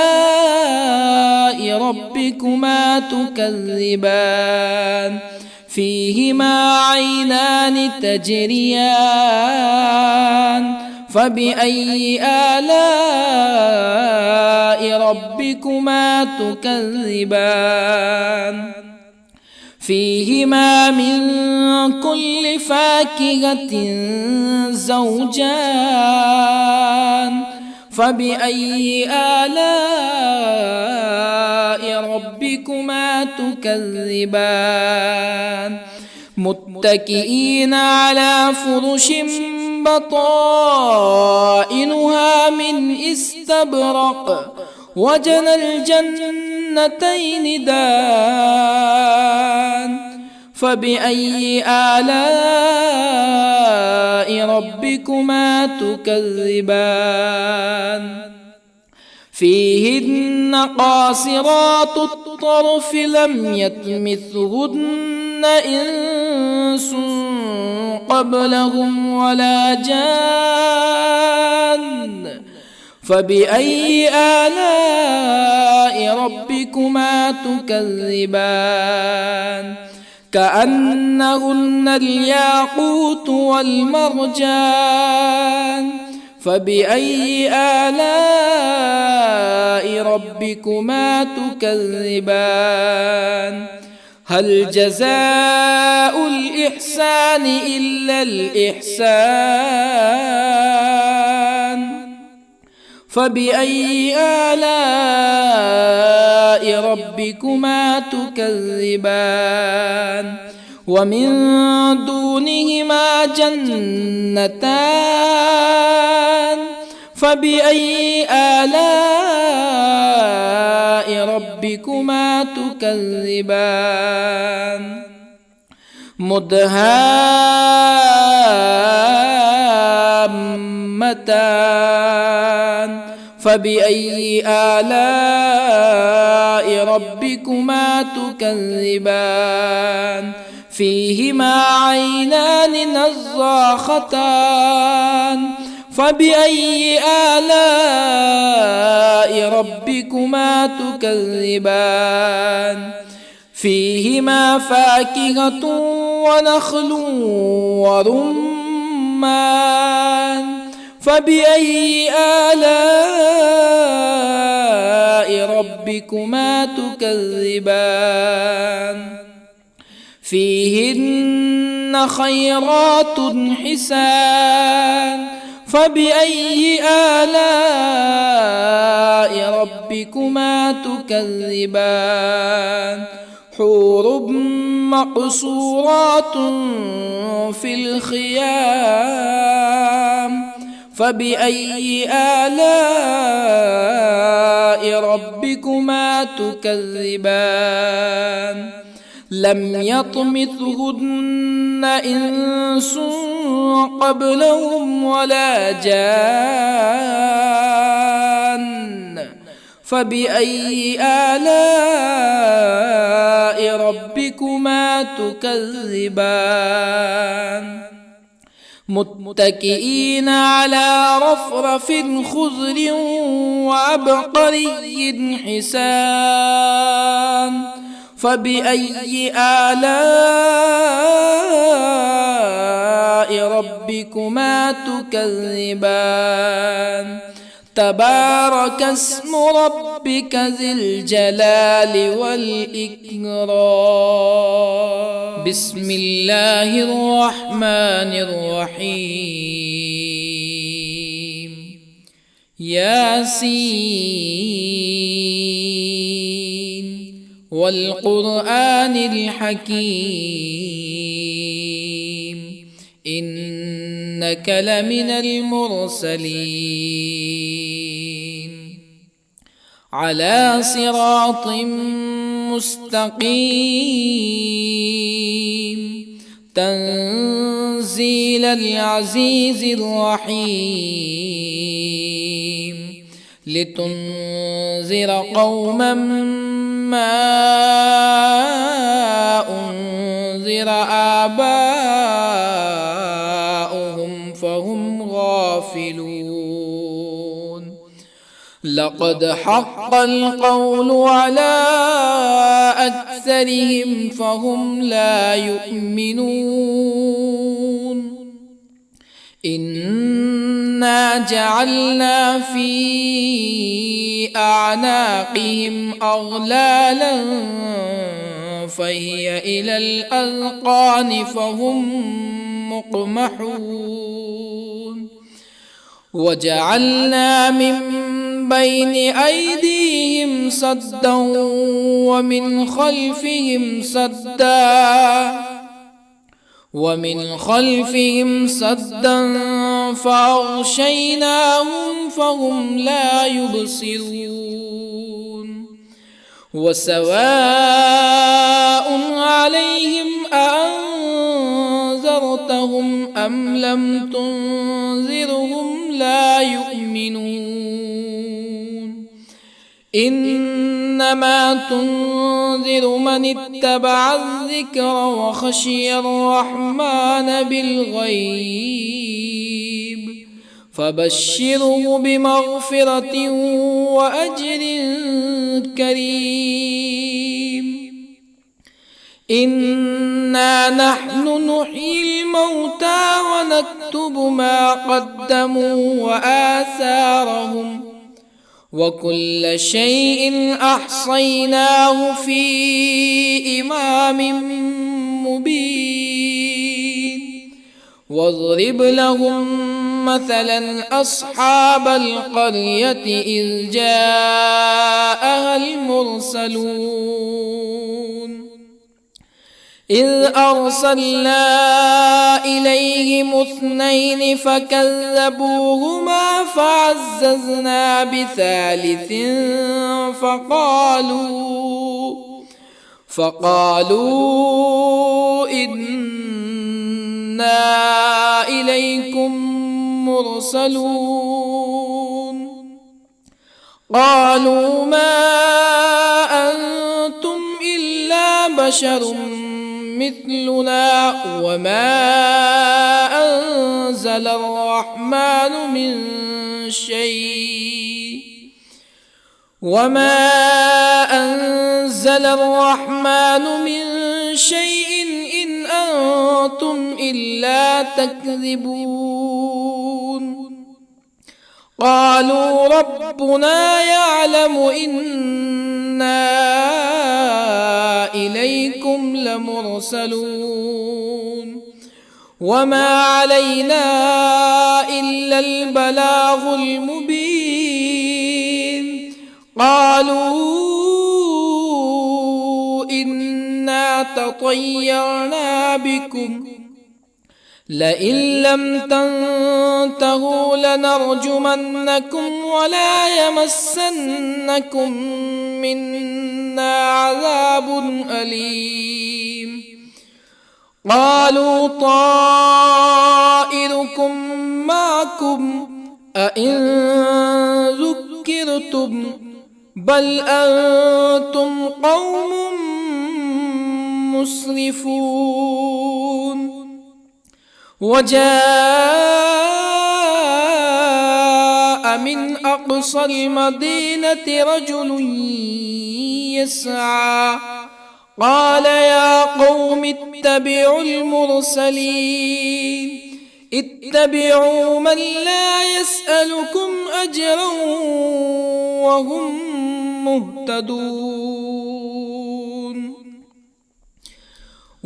S1: ربكما تكذبان فيهما عينان تجريان فبأي آلاء ربكما تكذبان فيهما من كل فاكهة زوجان فبأي آلاء ربكما تكذبان متكئين على فرش بطائنها من استبرق وجنى الجنتين دان فبأي آلاء ربكما تكذبان فيهن قاصرات الطرف لم يطمثهن إنس قبلهم ولا جان فبأي آلاء ربكما تكذبان كأنهن الياقوت والمرجان فبأي آلاء ربكما تكذبان هل جزاء الإحسان إلا الإحسان فبأي آلاء ربكما تكذبان ومن دونهما جنتان فبأي آلاء ربكما تكذبان مدهامتان فبأي آلاء ربكما تكذبان فيهما عينان نضاختان فبأي آلاء ربكما تكذبان فيهما فاكهة ونخل ورمان فبأي آلاء ربكما تكذبان فيهن خيرات حسان فبأي آلاء ربكما تكذبان حور مقصورات في الخيام فبأي آلاء ربكما تكذبان لم يطمثهن إنس قبلهم ولا جان فبأي آلاء ربكما تكذبان متكئين على رفرف خضر وعبقري حسان فبأي آلاء ربكما تكذبان تبارك اسم ربك ذي الجلال والإكرام بسم الله الرحمن الرحيم ياسين والقرآن الحكيم إنك لمن المرسلين على صراط مستقيم تنزيل العزيز الرحيم لتنذر قوما ما أنذر آباؤهم فهم غافلون لقد حق القول على أكثرهم فهم لا يؤمنون إنا جعلنا في أعناقهم أغلالا فهي إلى الأذقان فهم مقمحون وجعلنا من بين أيديهم سدا ومن خلفهم سدا فأغشيناهم فهم لا يبصرون وسواء عليهم أأنذرتهم أم لم تنذرهم لا يؤمنون إنما تنذر من اتبع الذكر وخشي الرحمن بالغيب فبشره بمغفرة وأجر كريم إنا نحن نحيي الموتى ونكتب ما قدموا وآثارهم وكل شيء أحصيناه في إمام مبين واضرب لهم مثلا أصحاب القرية إذ جاءها المرسلون إذ أرسلنا إليهم اثنين فكذبوهما فعززنا بثالث فقالوا إنا إليكم مرسلون قالوا ما أنتم إلا بشر مثلنا وما أنزل الرحمن من شيء إن أنتم إلا تكذبون قالوا ربنا يعلم إنا إليكم لمرسلون وما علينا إلا البلاغ المبين قالوا إنا تطيرنا بكم لئن لم تنتهوا لنرجمنكم ولا يمسنكم منا عذاب أليم قالوا طائركم معكم أئن ذكرتم بل أنتم قوم مسرفون وجاء من أقصى المدينة رجل يسعى قال يا قوم اتبعوا المرسلين اتبعوا من لا يسألكم أجرا وهم مهتدون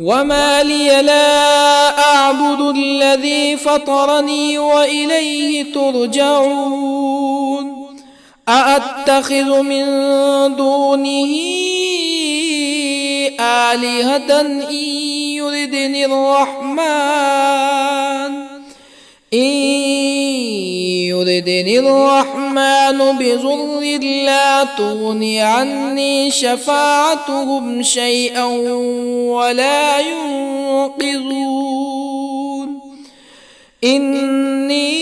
S1: وما لي لا أعبد الذي فطرني وإليه ترجعون أأتخذ من دونه آلهة إن يردني الرحمن بضر لا تغن عني شفاعتهم شيئا ولا ينقذون إني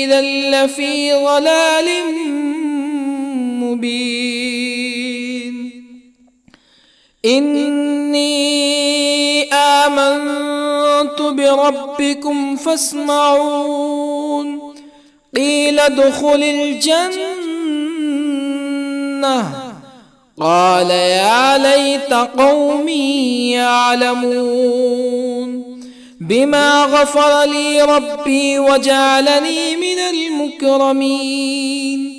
S1: إذا لفي ضلال مبين إني آمنت بربكم فاسمعون قيل ادخل الجنة قال يا ليت قومي يعلمون بما غفر لي ربي وجعلني من المكرمين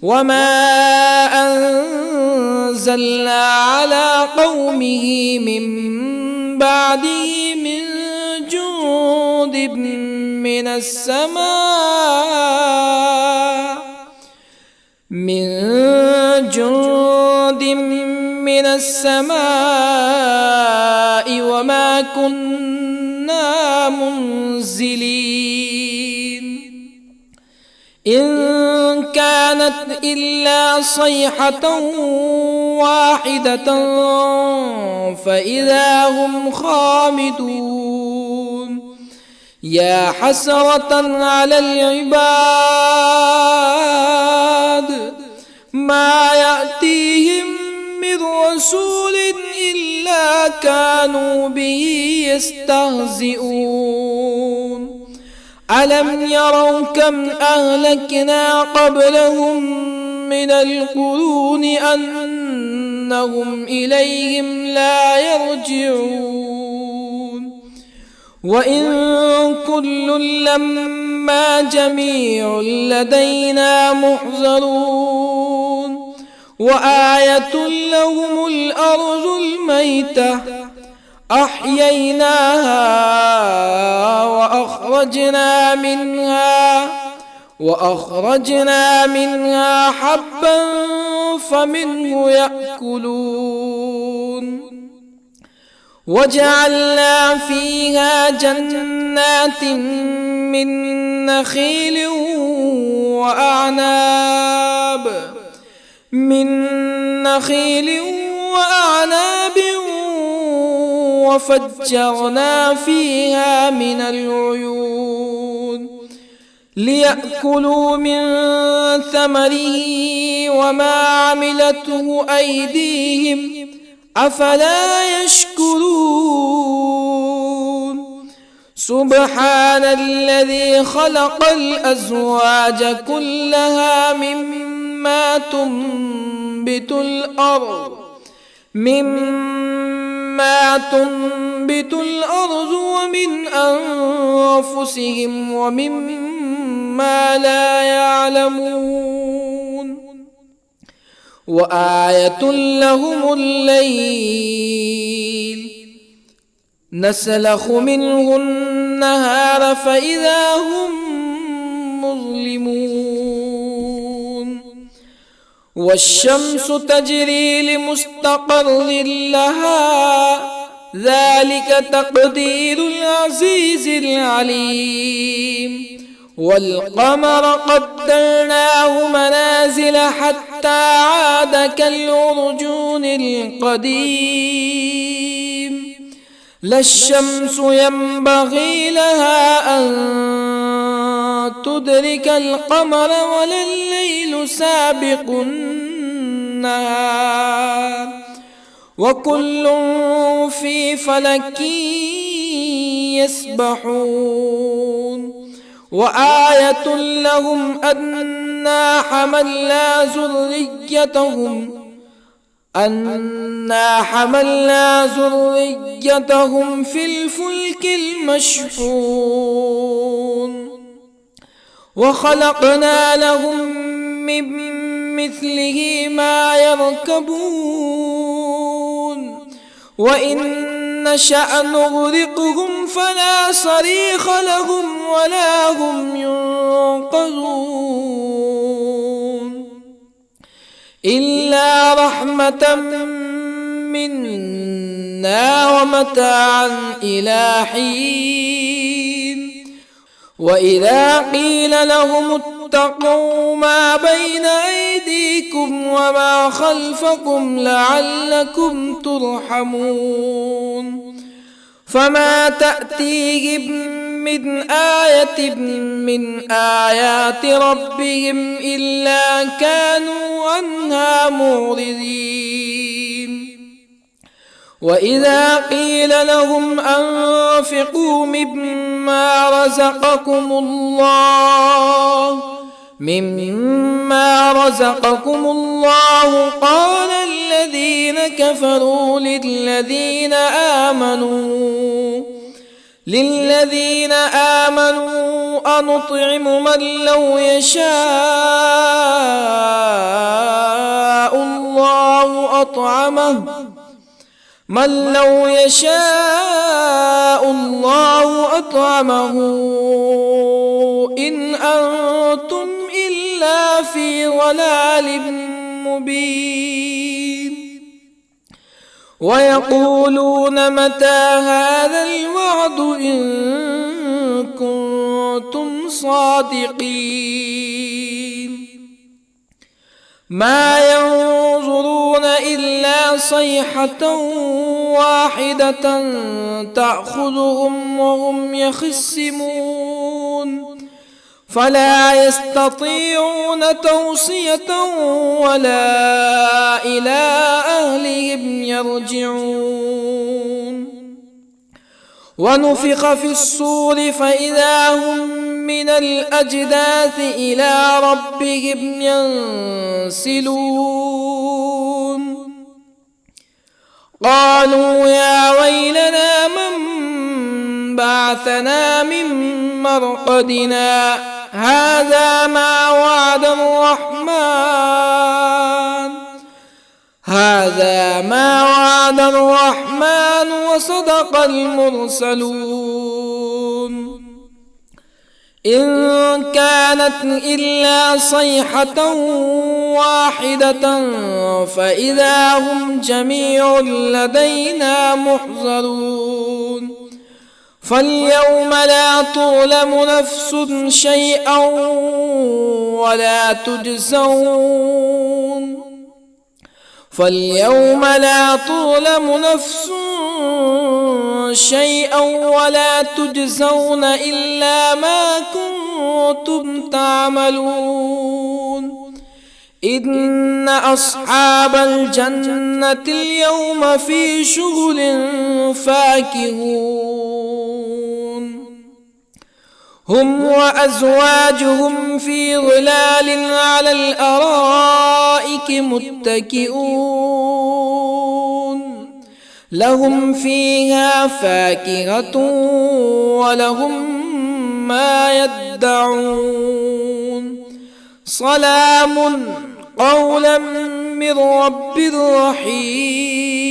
S1: وما أنزلنا على قومه من بعده من جند من السماء وما كنا منزلين إن كانت إلا صيحة واحدة فإذا هم خامدون يا حسرة على العباد ما يأتيهم من رسول إلا كانوا به يستهزئون ألم يروا كم أهلكنا قبلهم من القرون أنهم إليهم لا يرجعون وإن كل لما جميع لدينا محضرون وآية لهم الأرض الميتة أحييناها وأخرجنا منها حبا فمنه يأكلون وجعلنا فيها جنات من نخيل وأعناب وفجرنا فيها من العيون ليأكلوا من ثمره وما عملته أيديهم أفلا يشكرون سبحان الذي خلق الأزواج كلها مما تنبت الأرض ومن أنفسهم ومما لا يعلمون وآية لهم الليل نسلخ منه النهار فإذا هم مظلمون والشمس تجري لمستقر لها ذلك تقدير العزيز العليم والقمر قدرناه منازل حتى عاد كالعرجون القديم لا الشمس ينبغي لها أن تدرك القمر ولا الليل سابق النهار وكل في فلك يسبحون وآية لهم أنا حملنا ذريتهم في الفلك المشحون وخلقنا لهم من مثله ما يركبون وإن نشأ نغرقهم فلا صريخ لهم ولا هم ينقذون إلا رحمة منا ومتاعا إلى حين وإذا قيل لهم اتقوا ما بين أيديكم وما خلفكم لعلكم ترحمون فما تأتيهم من آية من آيات ربهم إلا كانوا عنها معرضين وإذا قيل لهم أنفقوا مما رزقكم الله قال الذين كفروا للذين آمنوا أنطعم من لو يشاء الله أطعمه إن أنتم إلا في ضلال مبين ويقولون متى هذا الوعد إن كنتم صادقين ما ينظرون إلا صيحة واحدة تأخذهم وهم يخصمون فلا يستطيعون توصية ولا إلى أهلهم يرجعون ونفخ في الصور فإذا هم من الأجداث إلى ربهم ينسلون قالوا يا ويلنا من بعثنا من مرقدنا هذا ما وعد الرحمن وصدق المرسلون إن كانت إلا صيحة واحدة فإذا هم جميع لدينا محضرون فاليوم لا تظلم نفس شيئا ولا تجزون إلا ما كنتم تعملون إن أصحاب الجنة اليوم في شغل فاكهون هم وأزواجهم في ظلال على الأرائك متكئون لهم فيها فاكهة ولهم ما يدعون سلام قولا من رب رحيم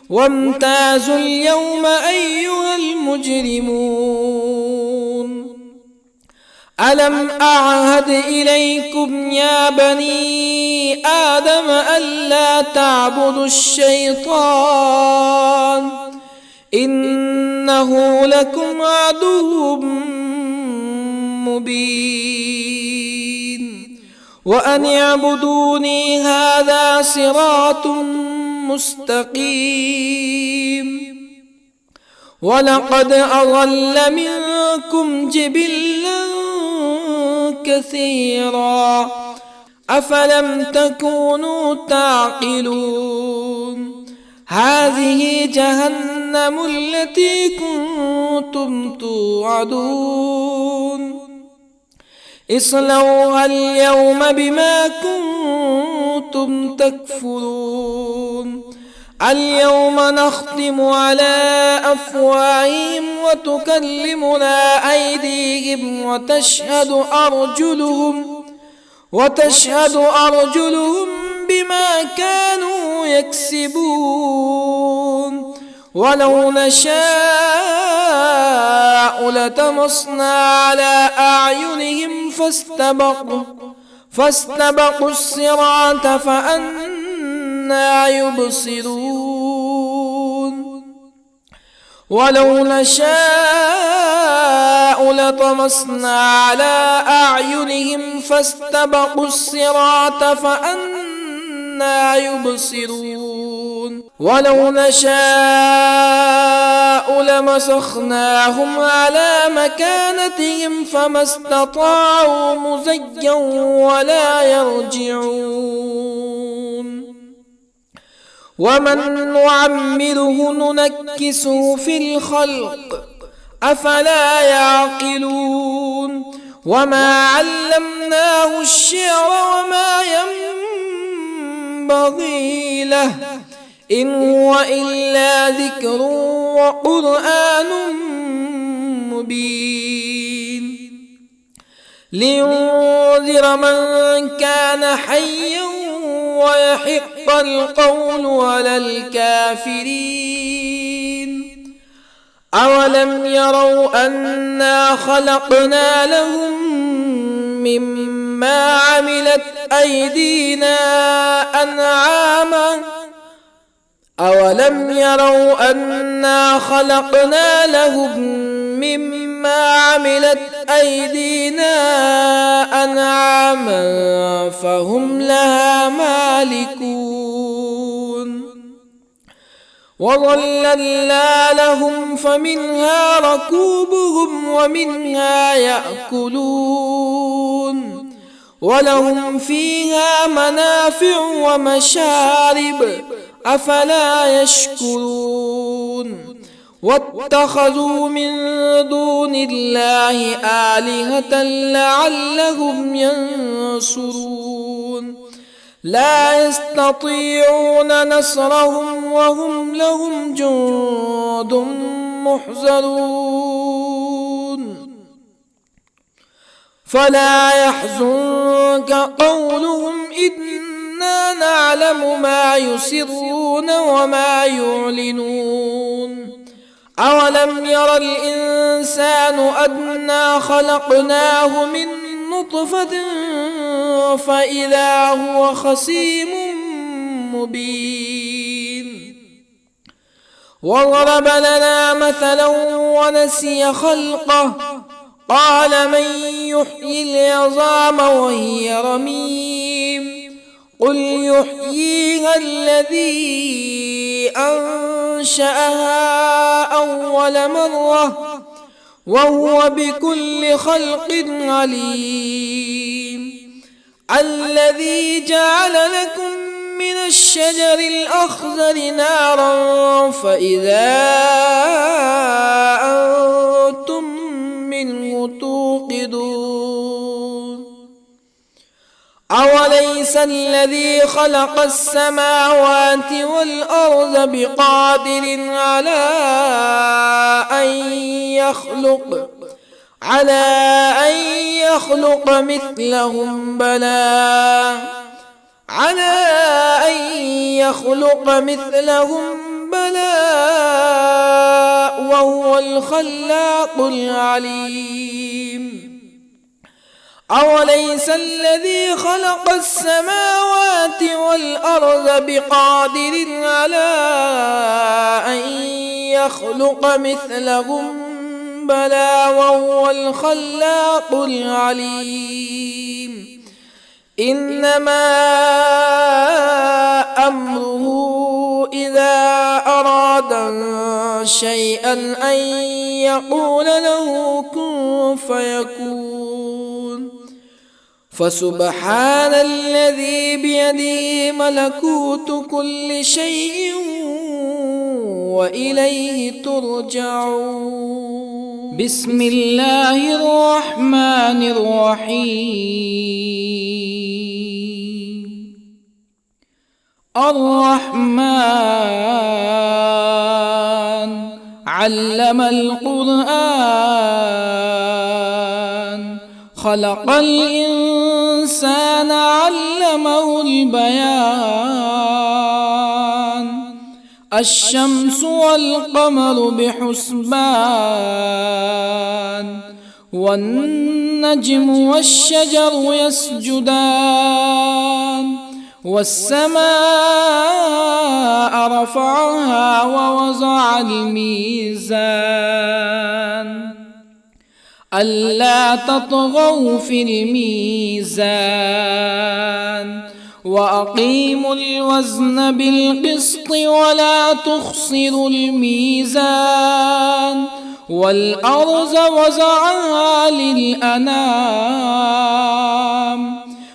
S1: وامتازوا اليوم أيها المجرمون ألم أعهد إليكم يا بني آدم ألا تعبدوا الشيطان إنه لكم عدو مبين وأن اعبدوني هذا صراط مستقيم ولقد أضل منكم جبلا كثيرا أفلم تكونوا تعقلون هذه جهنم التي كنتم توعدون اصلوها اليوم بما كنتم تكفرون اليوم نختم على أفواههم وتكلمنا أيديهم وتشهد أرجلهم بما كانوا يكسبون ولو نشاء لطمسنا على أعينهم فاستبقوا الصراط فأنى يبصرون ولو نشاء لطمسنا على أعينهم فاستبقوا الصراط فأنى يبصرون ولو نشاء لمسخناهم على مكانتهم فما استطاعوا مزيا ولا يرجعون ومن نعمره ننكسه في الخلق أفلا يعقلون وما علمناه الشعر وما ينبغي له إن هو إلا ذكر وقرآن مبين لينذر من كان حيا ويحق القول على الكافرين أولم يروا أنا خلقنا لهم مما عملت أيدينا أنعاما أولم يروا أنا خلقنا لهم مما عملت أيدينا أنعاما فهم لها مالكون وظللنا لهم فمنها ركوبهم ومنها يأكلون ولهم فيها منافع ومشارب أفلا يشكرون واتخذوا من دون الله آلهة لعلهم ينصرون لا يستطيعون نصرهم وهم لهم جند محضرون فلا يحزنك قولهم إنا نعلم ما يسرون وما يعلنون أولم ير الإنسان أنا خلقناه من نطفة فإذا هو خصيم مبين وضرب لنا مثلا ونسي خلقه قال من يحيي العظام وهي رميم قل يحييها الذي أنشأها أول مرة وهو بكل خلق عليم الذي جعل لكم من الشجر الأخضر نارا فإذا أنتم منه توقدون أوليس الذي خلق السماوات والأرض بقادر على أن يخلق مثلهم بلى وهو الخلاق العليم أوليس الذي خلق السماوات والأرض بقادر على أن يخلق مثلهم بلى وهو الخلاق العليم إنما أمره إذا أراد شيئا أن يقول له كن فيكون فسبحان الذي بيده ملكوت كل شيء وإليه ترجعون. بسم الله الرحمن الرحيم. الرحمن علم القرآن خلق الإنسان علمه البيان الشمس والقمر بحسبان والنجم والشجر يسجدان والسماء رفعها ووضع الميزان ألا تطغوا في الميزان وأقيموا الوزن بالقسط ولا تخسروا الميزان والأرض وضعها للأنام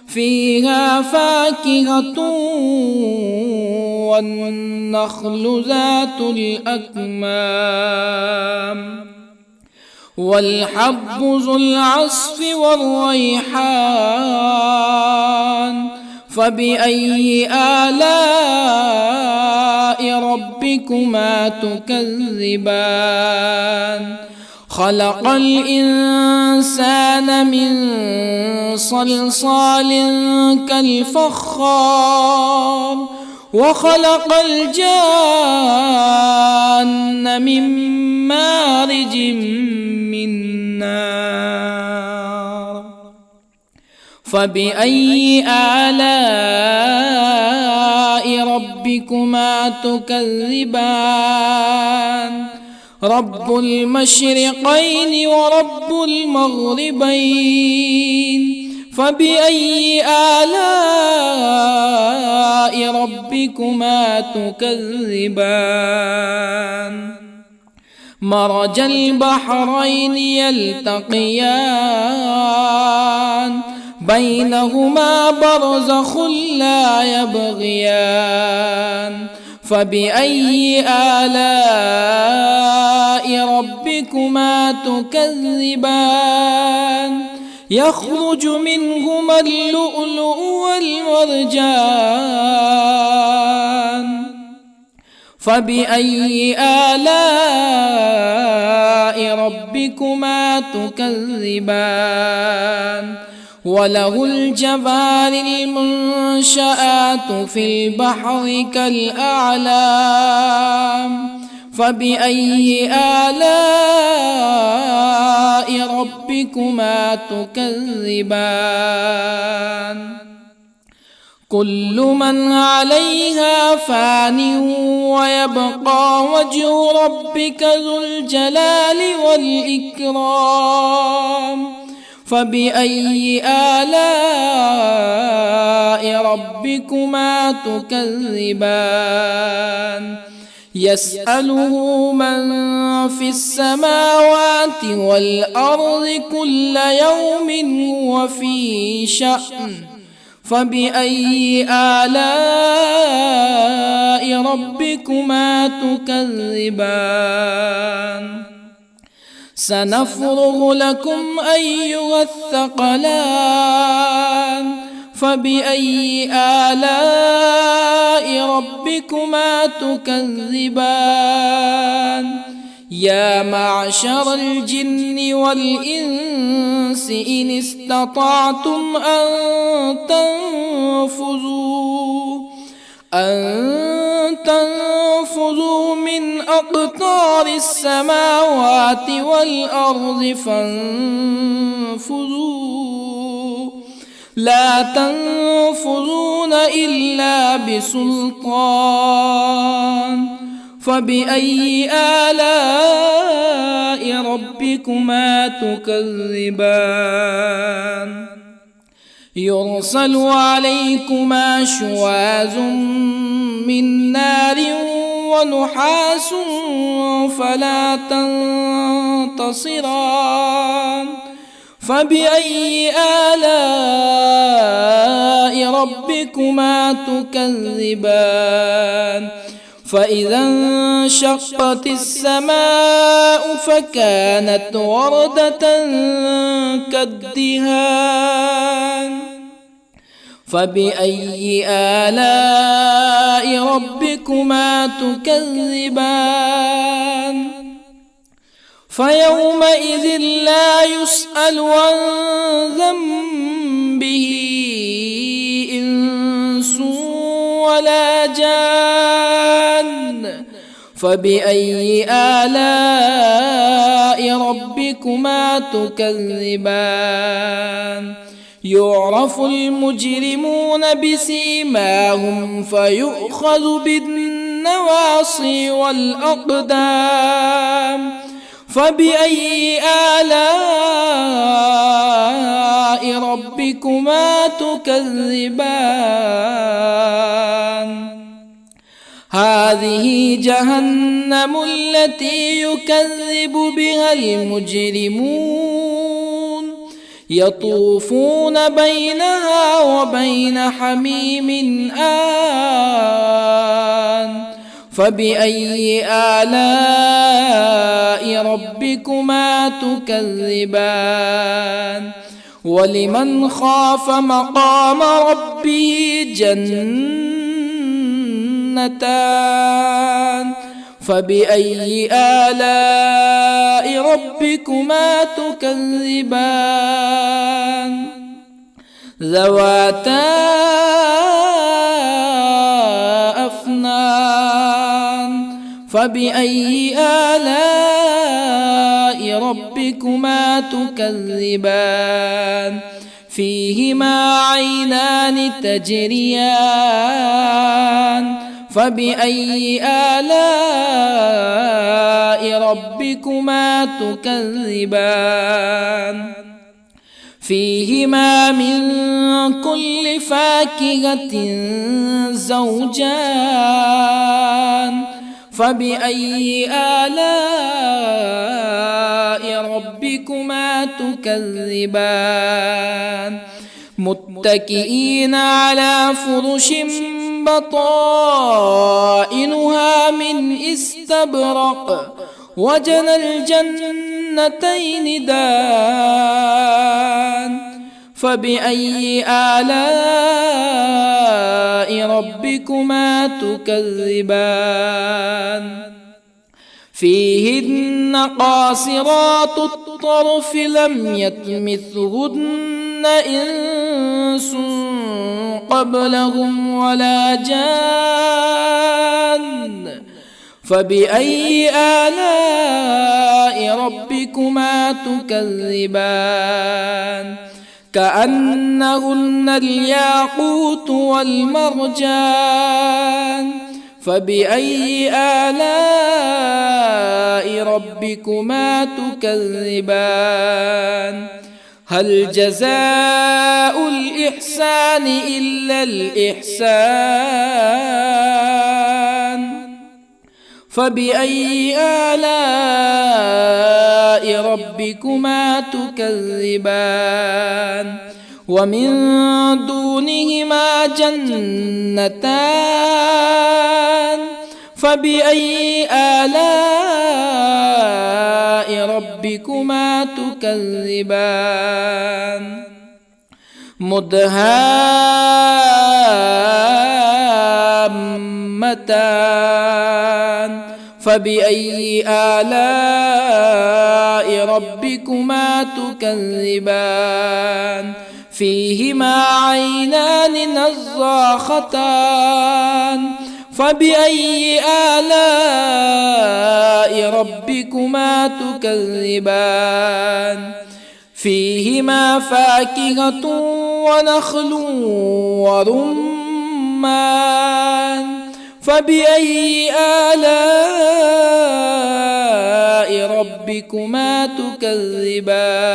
S1: فيها فاكهة والنخل ذات الأكمام والحب ذو العصف والريحان فبأي آلاء ربكما تكذبان خلق الإنسان من صلصال كالفخار وخلق الجان من مارج من نار فبأي آلاء ربكما تكذبان رب المشرقين ورب المغربين فبأي آلاء ربكما تكذبان مرج البحرين يلتقيان بينهما برزخ لا يبغيان فبأي آلاء ربكما تكذبان يخرج منهما اللؤلؤ والمرجان فبأي آلاء ربكما تكذبان وله الجوار المنشآت في البحر كالأعلام فبأي آلاء ربكما تكذبان كل من عليها فان ويبقى وجه ربك ذو الجلال والإكرام فبأي آلاء ربكما تكذبان يسأله من في السماوات والأرض كل يوم هو في شأن فبأي آلاء ربكما تكذبان سنفرغ لكم أيها الثقلان فبأي آلاء ربكما تكذبان يا معشر الجن والإنس إن استطعتم أن تنفذوا من أقطار السماوات والأرض فانفذوا لا تنفذون إلا بسلطان فبأي آلاء ربكما تكذبان يرسل عليكما شواظ من نار ونحاس فلا تنتصران فبأي آلاء ربكما تكذبان فإذا انشقت السماء فكانت وردة كالدهان فبأي آلاء ربكما تكذبان فيومئذ لا يسأل عن ذنبه إنس ولا جان فبأي آلاء ربكما تكذبان يعرف المجرمون بسيماهم فيؤخذ بالنواصي والأقدام فبأي آلاء ربكما تكذبان هذه جهنم التي يكذب بها المجرمون يطوفون بينها وبين حميم آن فبأي آلاء ربكما تكذبان ولمن خاف مقام ربه جنتان فبأي آلاء ربكما تكذبان ذواتا أفنان فبأي آلاء ربكما تكذبان فيهما عينان تجريان فبأي آلاء ربكما تكذبان فيهما من كل فاكهة زوجان فبأي آلاء ربكما تكذبان متكئين على فرش بطائنها من استبرق وجنى الجنتين دان فبأي آلاء ربكما تكذبان فيهن قاصرات الطرف لم يطمثهن إنس قبلهم ولا جان فبأي آلاء ربكما تكذبان كأنهن الياقوت والمرجان فبأي آلاء ربكما تكذبان هل جزاء الإحسان إلا الإحسان فبأي آلاء ربكما تكذبان ومن دونهما جنتان فبأي آلاء ربكما تكذبان مدهامتان فبأي آلاء ربكما تكذبان فيهما عينان نضاختان فبأي آلاء ربكما تكذبان فيهما فاكهة ونخل ورمان فبأي آلاء ربكما تكذبان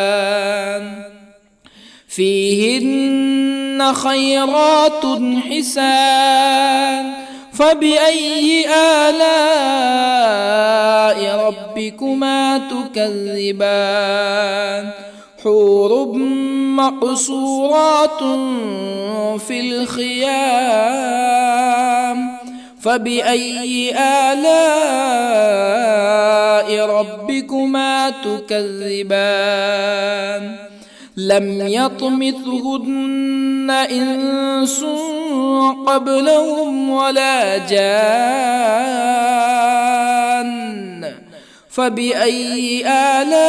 S1: فيهن خيرات حسان فبأي آلاء ربكما تكذبان حور مقصورات في الخيام فبأي آلاء ربكما تكذبان لم يطمثهن إنس قبلهم ولا جان فبأي آلاء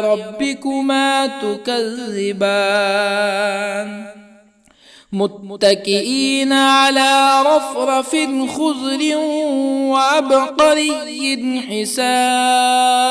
S1: ربكما تكذبان متكئين على رفرف خضر وعبقري حسان